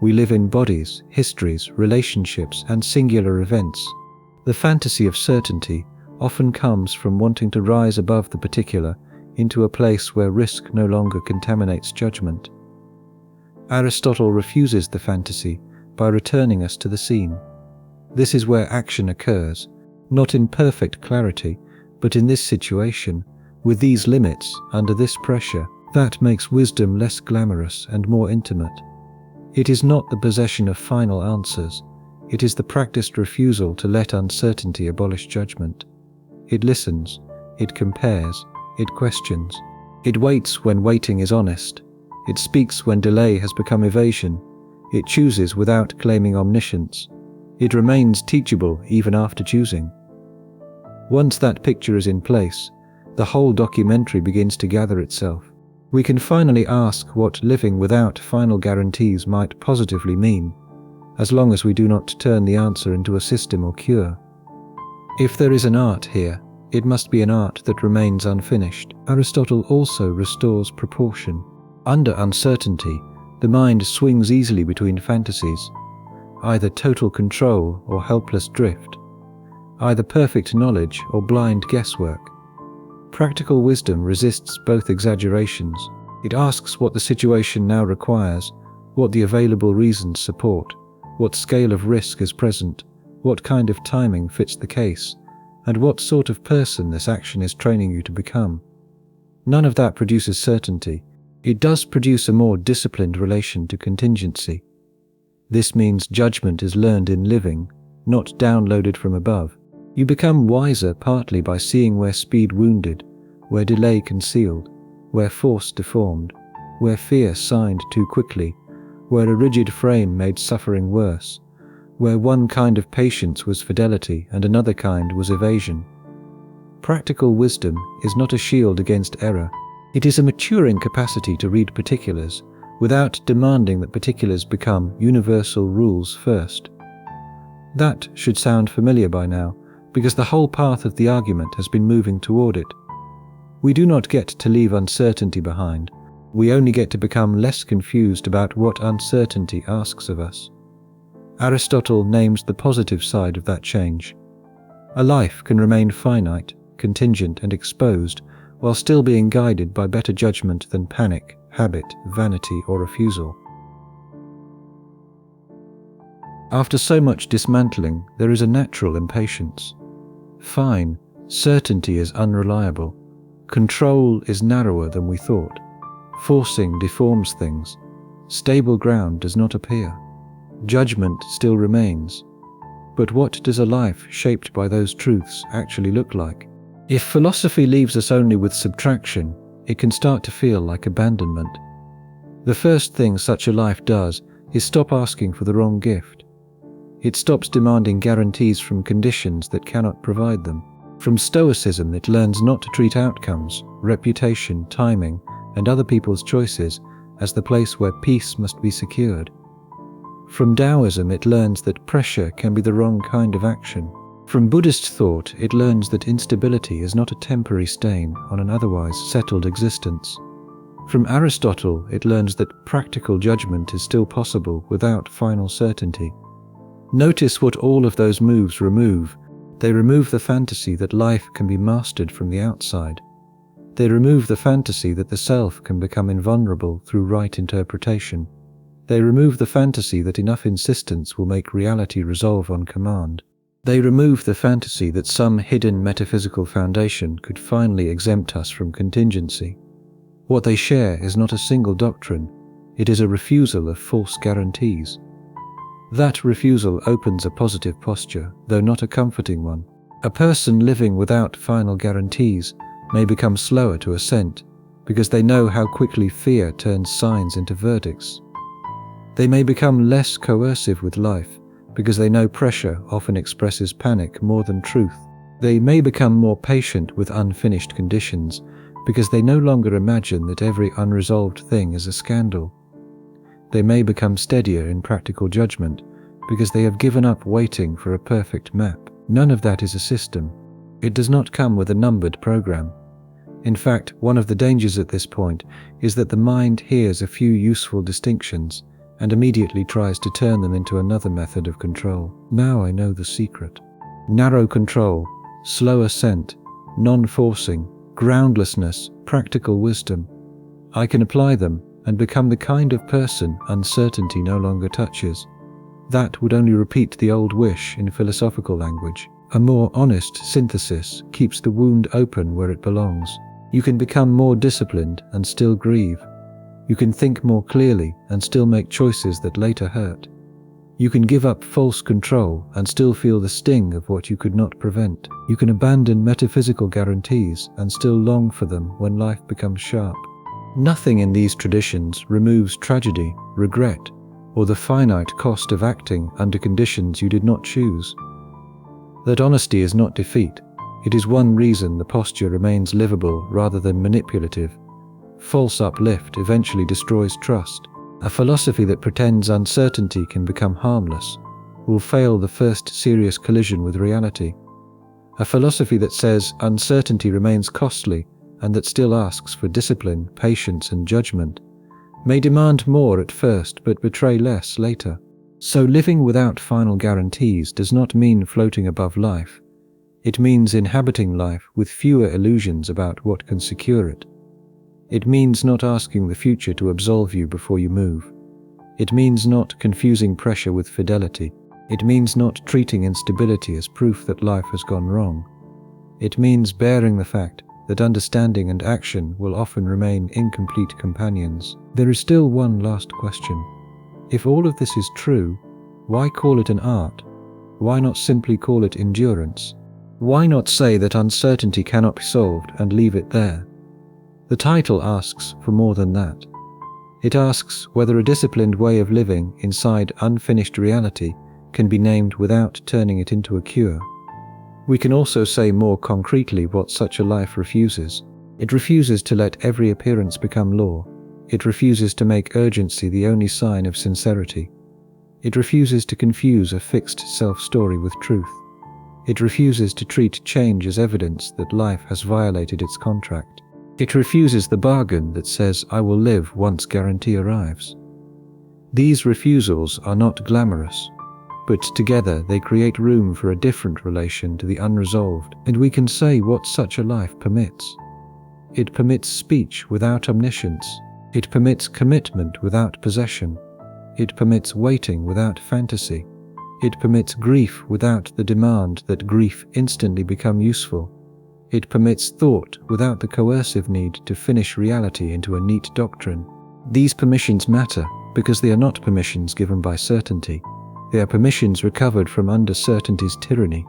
We live in bodies, histories, relationships, and singular events. The fantasy of certainty often comes from wanting to rise above the particular into a place where risk no longer contaminates judgment. Aristotle refuses the fantasy by returning us to the scene. This is where action occurs, not in perfect clarity, but in this situation, with these limits, under this pressure. That makes wisdom less glamorous and more intimate. It is not the possession of final answers. It is the practiced refusal to let uncertainty abolish judgment. It listens, it compares, it questions. It waits when waiting is honest. It speaks when delay has become evasion. It chooses without claiming omniscience. It remains teachable even after choosing. Once that picture is in place, the whole documentary begins to gather itself. We can finally ask what living without final guarantees might positively mean, as long as we do not turn the answer into a system or cure. If there is an art here, it must be an art that remains unfinished. Aristotle also restores proportion. Under uncertainty, the mind swings easily between fantasies, either total control or helpless drift, either perfect knowledge or blind guesswork. Practical wisdom resists both exaggerations. It asks what the situation now requires, what the available reasons support, what scale of risk is present, what kind of timing fits the case, and what sort of person this action is training you to become. None of that produces certainty. It does produce a more disciplined relation to contingency. This means judgment is learned in living, not downloaded from above. You become wiser partly by seeing where speed wounded, where delay concealed, where force deformed, where fear signed too quickly, where a rigid frame made suffering worse, where one kind of patience was fidelity and another kind was evasion. Practical wisdom is not a shield against error. It is a maturing capacity to read particulars without demanding that particulars become universal rules first. That should sound familiar by now, because the whole path of the argument has been moving toward it. We do not get to leave uncertainty behind. We only get to become less confused about what uncertainty asks of us. Aristotle names the positive side of that change. A life can remain finite, contingent, and exposed, while still being guided by better judgment than panic, habit, vanity, or refusal. After so much dismantling, there is a natural impatience. Fine, certainty is unreliable. Control is narrower than we thought. Forcing deforms things. Stable ground does not appear. Judgment still remains. But what does a life shaped by those truths actually look like? If philosophy leaves us only with subtraction, it can start to feel like abandonment. The first thing such a life does is stop asking for the wrong gift. It stops demanding guarantees from conditions that cannot provide them. From Stoicism, it learns not to treat outcomes, reputation, timing, and other people's choices as the place where peace must be secured. From Daoism, it learns that pressure can be the wrong kind of action. From Buddhist thought, it learns that instability is not a temporary stain on an otherwise settled existence. From Aristotle, it learns that practical judgment is still possible without final certainty. Notice what all of those moves remove. They remove the fantasy that life can be mastered from the outside. They remove the fantasy that the self can become invulnerable through right interpretation. They remove the fantasy that enough insistence will make reality resolve on command. They remove the fantasy that some hidden metaphysical foundation could finally exempt us from contingency. What they share is not a single doctrine, it is a refusal of false guarantees. That refusal opens a positive posture, though not a comforting one. A person living without final guarantees may become slower to assent, because they know how quickly fear turns signs into verdicts. They may become less coercive with life, because they know pressure often expresses panic more than truth. They may become more patient with unfinished conditions, because they no longer imagine that every unresolved thing is a scandal. They may become steadier in practical judgment, because they have given up waiting for a perfect map. None of that is a system. It does not come with a numbered program. In fact, one of the dangers at this point is that the mind hears a few useful distinctions and immediately tries to turn them into another method of control. Now I know the secret. Narrow control, slow assent, non-forcing, groundlessness, practical wisdom. I can apply them and become the kind of person uncertainty no longer touches. That would only repeat the old wish in philosophical language. A more honest synthesis keeps the wound open where it belongs. You can become more disciplined and still grieve. You can think more clearly and still make choices that later hurt. You can give up false control and still feel the sting of what you could not prevent. You can abandon metaphysical guarantees and still long for them when life becomes sharp. Nothing in these traditions removes tragedy, regret, or the finite cost of acting under conditions you did not choose. That honesty is not defeat. It is one reason the posture remains livable rather than manipulative. False uplift eventually destroys trust. A philosophy that pretends uncertainty can become harmless will fail the first serious collision with reality. A philosophy that says uncertainty remains costly and that still asks for discipline, patience, and judgment may demand more at first but betray less later. So living without final guarantees does not mean floating above life. It means inhabiting life with fewer illusions about what can secure it. It means not asking the future to absolve you before you move. It means not confusing pressure with fidelity. It means not treating instability as proof that life has gone wrong. It means bearing the fact that understanding and action will often remain incomplete companions. There is still one last question. If all of this is true, why call it an art? Why not simply call it endurance? Why not say that uncertainty cannot be solved and leave it there? The title asks for more than that. It asks whether a disciplined way of living inside unfinished reality can be named without turning it into a cure. We can also say more concretely what such a life refuses. It refuses to let every appearance become law. It refuses to make urgency the only sign of sincerity. It refuses to confuse a fixed self-story with truth. It refuses to treat change as evidence that life has violated its contract. It refuses the bargain that says, I will live once guarantee arrives. These refusals are not glamorous, but together they create room for a different relation to the unresolved, and we can say what such a life permits. It permits speech without omniscience. It permits commitment without possession. It permits waiting without fantasy. It permits grief without the demand that grief instantly become useful. It permits thought without the coercive need to finish reality into a neat doctrine. These permissions matter because they are not permissions given by certainty. They are permissions recovered from under certainty's tyranny.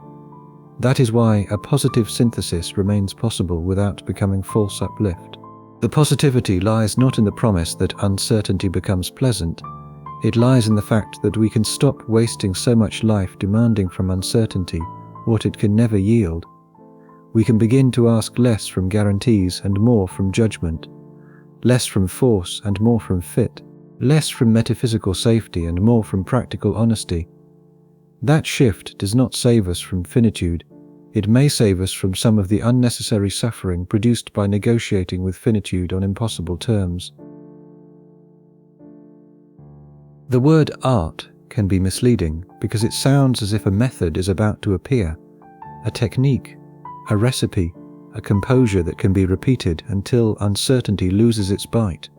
That is why a positive synthesis remains possible without becoming false uplift. The positivity lies not in the promise that uncertainty becomes pleasant. It lies in the fact that we can stop wasting so much life demanding from uncertainty what it can never yield. We can begin to ask less from guarantees and more from judgment, less from force and more from fit, less from metaphysical safety and more from practical honesty. That shift does not save us from finitude. It may save us from some of the unnecessary suffering produced by negotiating with finitude on impossible terms. The word art can be misleading because it sounds as if a method is about to appear, a technique, a recipe, a composure that can be repeated until uncertainty loses its bite.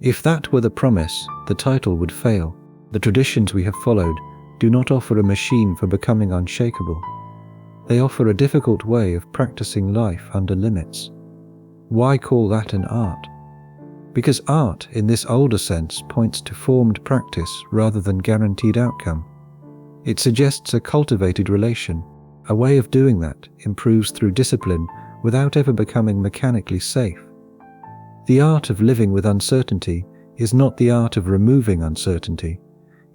If that were the promise, the title would fail. The traditions we have followed do not offer a machine for becoming unshakable. They offer a difficult way of practicing life under limits. Why call that an art? Because art, in this older sense, points to formed practice rather than guaranteed outcome. It suggests a cultivated relation. A way of doing that improves through discipline without ever becoming mechanically safe. The art of living with uncertainty is not the art of removing uncertainty.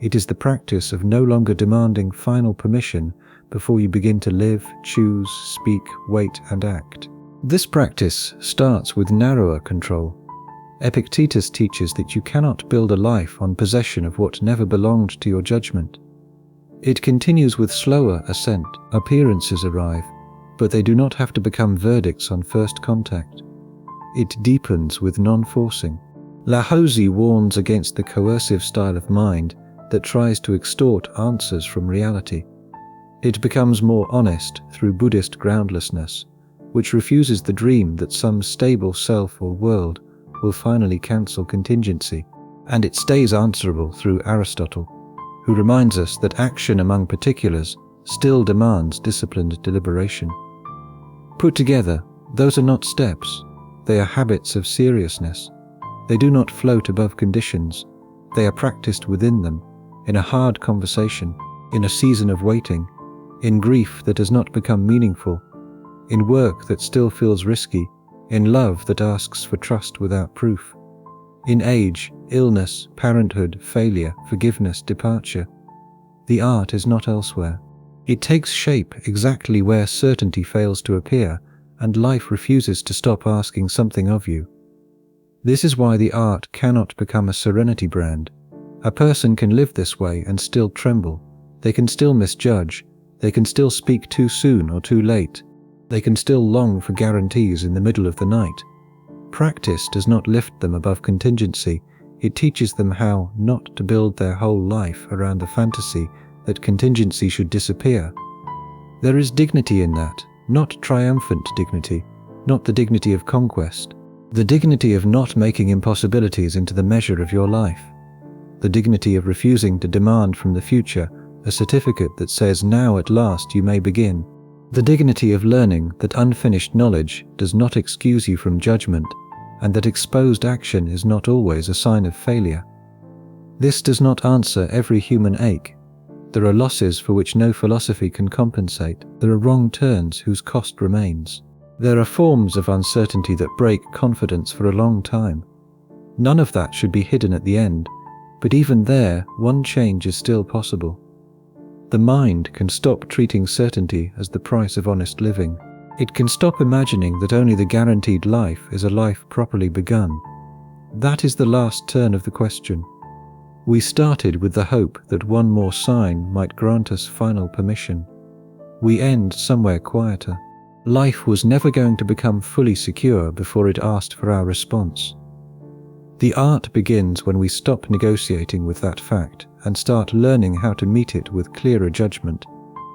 It is the practice of no longer demanding final permission before you begin to live, choose, speak, wait, and act. This practice starts with narrower control. Epictetus teaches that you cannot build a life on possession of what never belonged to your judgment. It continues with slower assent. Appearances arrive, but they do not have to become verdicts on first contact. It deepens with non-forcing. Laozi warns against the coercive style of mind that tries to extort answers from reality. It becomes more honest through Buddhist groundlessness, which refuses the dream that some stable self or world will finally cancel contingency, and it stays answerable through Aristotle, who reminds us that action among particulars still demands disciplined deliberation. Put together, those are not steps, they are habits of seriousness. They do not float above conditions, they are practiced within them, in a hard conversation, in a season of waiting, in grief that has not become meaningful, in work that still feels risky, in love that asks for trust without proof, in age, illness, parenthood, failure, forgiveness, departure. The art is not elsewhere. It takes shape exactly where certainty fails to appear and life refuses to stop asking something of you. This is why the art cannot become a serenity brand. A person can live this way and still tremble. They can still misjudge. They can still speak too soon or too late. They can still long for guarantees in the middle of the night. Practice does not lift them above contingency. It teaches them how not to build their whole life around the fantasy that contingency should disappear. There is dignity in that, not triumphant dignity, not the dignity of conquest, the dignity of not making impossibilities into the measure of your life, the dignity of refusing to demand from the future a certificate that says now at last you may begin, the dignity of learning that unfinished knowledge does not excuse you from judgment, and that exposed action is not always a sign of failure. This does not answer every human ache. There are losses for which no philosophy can compensate. There are wrong turns whose cost remains. There are forms of uncertainty that break confidence for a long time. None of that should be hidden at the end, but even there, one change is still possible. The mind can stop treating certainty as the price of honest living. It can stop imagining that only the guaranteed life is a life properly begun. That is the last turn of the question. We started with the hope that one more sign might grant us final permission. We end somewhere quieter. Life was never going to become fully secure before it asked for our response. The art begins when we stop negotiating with that fact and start learning how to meet it with clearer judgment,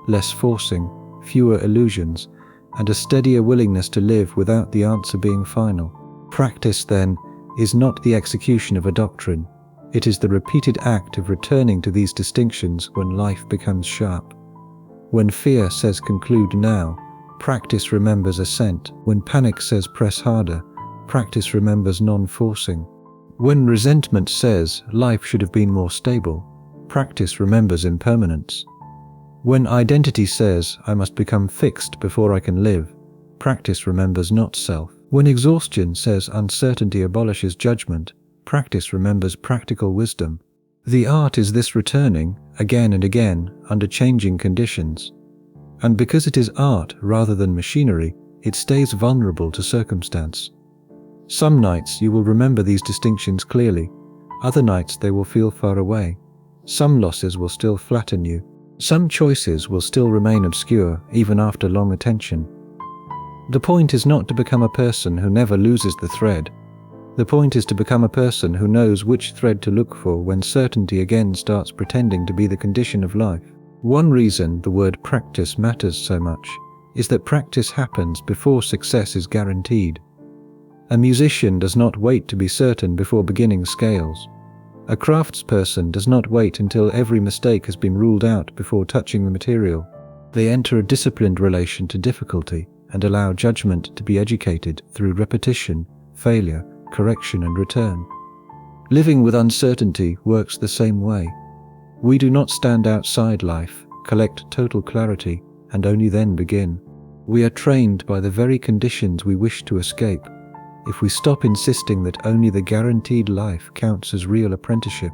less forcing, fewer illusions, and a steadier willingness to live without the answer being final. Practice, then, is not the execution of a doctrine. It is the repeated act of returning to these distinctions when life becomes sharp. When fear says conclude now, practice remembers assent. When panic says press harder, practice remembers non-forcing. When resentment says life should have been more stable, practice remembers impermanence. When identity says I must become fixed before I can live, practice remembers not self. When exhaustion says uncertainty abolishes judgment, practice remembers practical wisdom. The art is this returning, again and again, under changing conditions. And because it is art rather than machinery, it stays vulnerable to circumstance. Some nights you will remember these distinctions clearly, other nights they will feel far away. Some losses will still flatten you. Some choices will still remain obscure, even after long attention. The point is not to become a person who never loses the thread. The point is to become a person who knows which thread to look for when certainty again starts pretending to be the condition of life. One reason the word practice matters so much is that practice happens before success is guaranteed. A musician does not wait to be certain before beginning scales. A craftsperson does not wait until every mistake has been ruled out before touching the material. They enter a disciplined relation to difficulty and allow judgment to be educated through repetition, failure, correction and return. Living with uncertainty works the same way. We do not stand outside life, collect total clarity, and only then begin. We are trained by the very conditions we wish to escape. If we stop insisting that only the guaranteed life counts as real apprenticeship.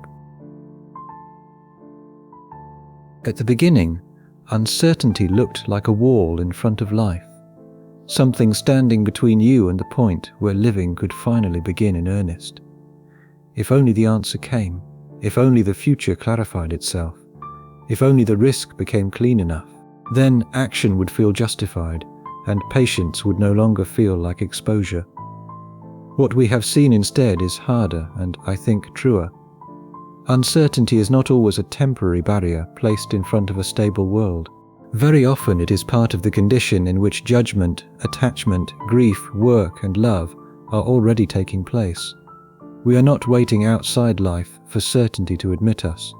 At the beginning, uncertainty looked like a wall in front of life, something standing between you and the point where living could finally begin in earnest. If only the answer came, if only the future clarified itself, if only the risk became clean enough, then action would feel justified, and patience would no longer feel like exposure. What we have seen instead is harder and, I think, truer. Uncertainty is not always a temporary barrier placed in front of a stable world. Very often it is part of the condition in which judgment, attachment, grief, work and love are already taking place. We are not waiting outside life for certainty to admit us.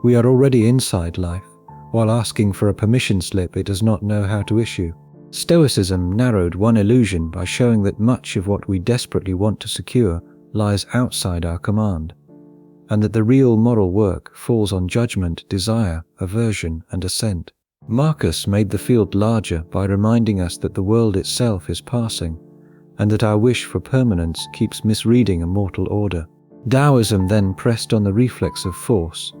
We are already inside life, while asking for a permission slip it does not know how to issue. Stoicism narrowed one illusion by showing that much of what we desperately want to secure lies outside our command. and that the real moral work falls on judgment, desire, aversion, and assent. Marcus made the field larger by reminding us that the world itself is passing, and that our wish for permanence keeps misreading a mortal order. Daoism then pressed on the reflex of force,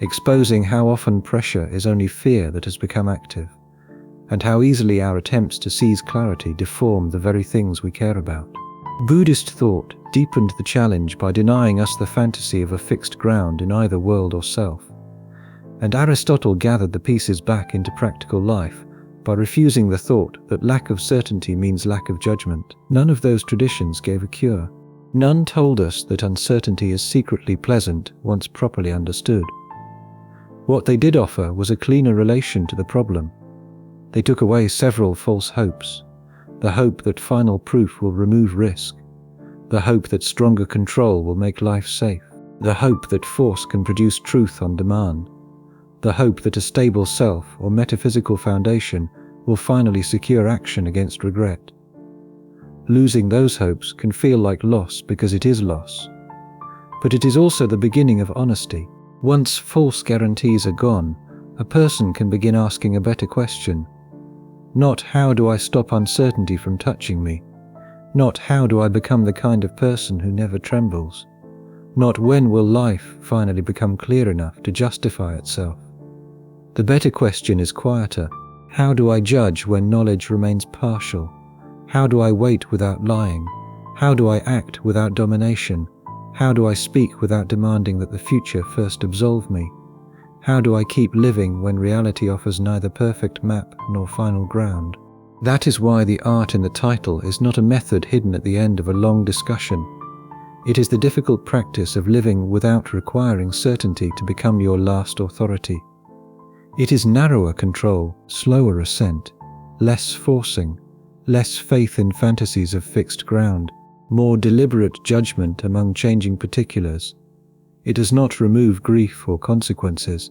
exposing how often pressure is only fear that has become active, and how easily our attempts to seize clarity deform the very things we care about. Buddhist thought deepened the challenge by denying us the fantasy of a fixed ground in either world or self, and Aristotle gathered the pieces back into practical life by refusing the thought that lack of certainty means lack of judgment. None of those traditions gave a cure. None told us that uncertainty is secretly pleasant once properly understood. What they did offer was a cleaner relation to the problem. They took away several false hopes: the hope that final proof will remove risk, the hope that stronger control will make life safe, the hope that force can produce truth on demand, the hope that a stable self or metaphysical foundation will finally secure action against regret. Losing those hopes can feel like loss because it is loss. But it is also the beginning of honesty. Once false guarantees are gone, a person can begin asking a better question. Not how do I stop uncertainty from touching me? Not how do I become the kind of person who never trembles? Not when will life finally become clear enough to justify itself? The better question is quieter. How do I judge when knowledge remains partial? How do I wait without lying? How do I act without domination? How do I speak without demanding that the future first absolve me? How do I keep living when reality offers neither perfect map nor final ground? That is why the art in the title is not a method hidden at the end of a long discussion. It is the difficult practice of living without requiring certainty to become your last authority. It is narrower control, slower assent, less forcing, less faith in fantasies of fixed ground, more deliberate judgment among changing particulars. It does not remove grief or consequences,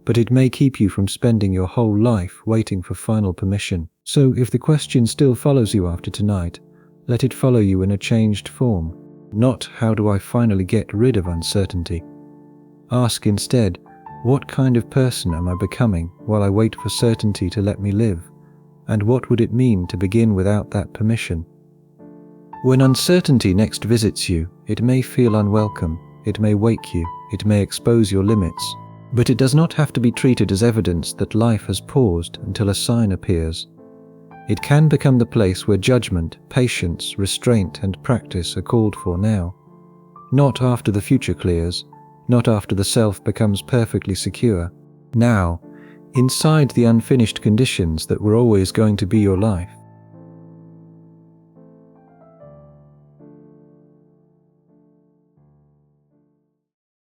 but it may keep you from spending your whole life waiting for final permission. So if the question still follows you after tonight, let it follow you in a changed form. Not how do I finally get rid of uncertainty? Ask instead, what kind of person am I becoming while I wait for certainty to let me live? And what would it mean to begin without that permission? When uncertainty next visits you, it may feel unwelcome, it may wake you, it may expose your limits, but it does not have to be treated as evidence that life has paused until a sign appears. It can become the place where judgment, patience, restraint, and practice are called for now. Not after the future clears, not after the self becomes perfectly secure. Now, inside the unfinished conditions that were always going to be your life.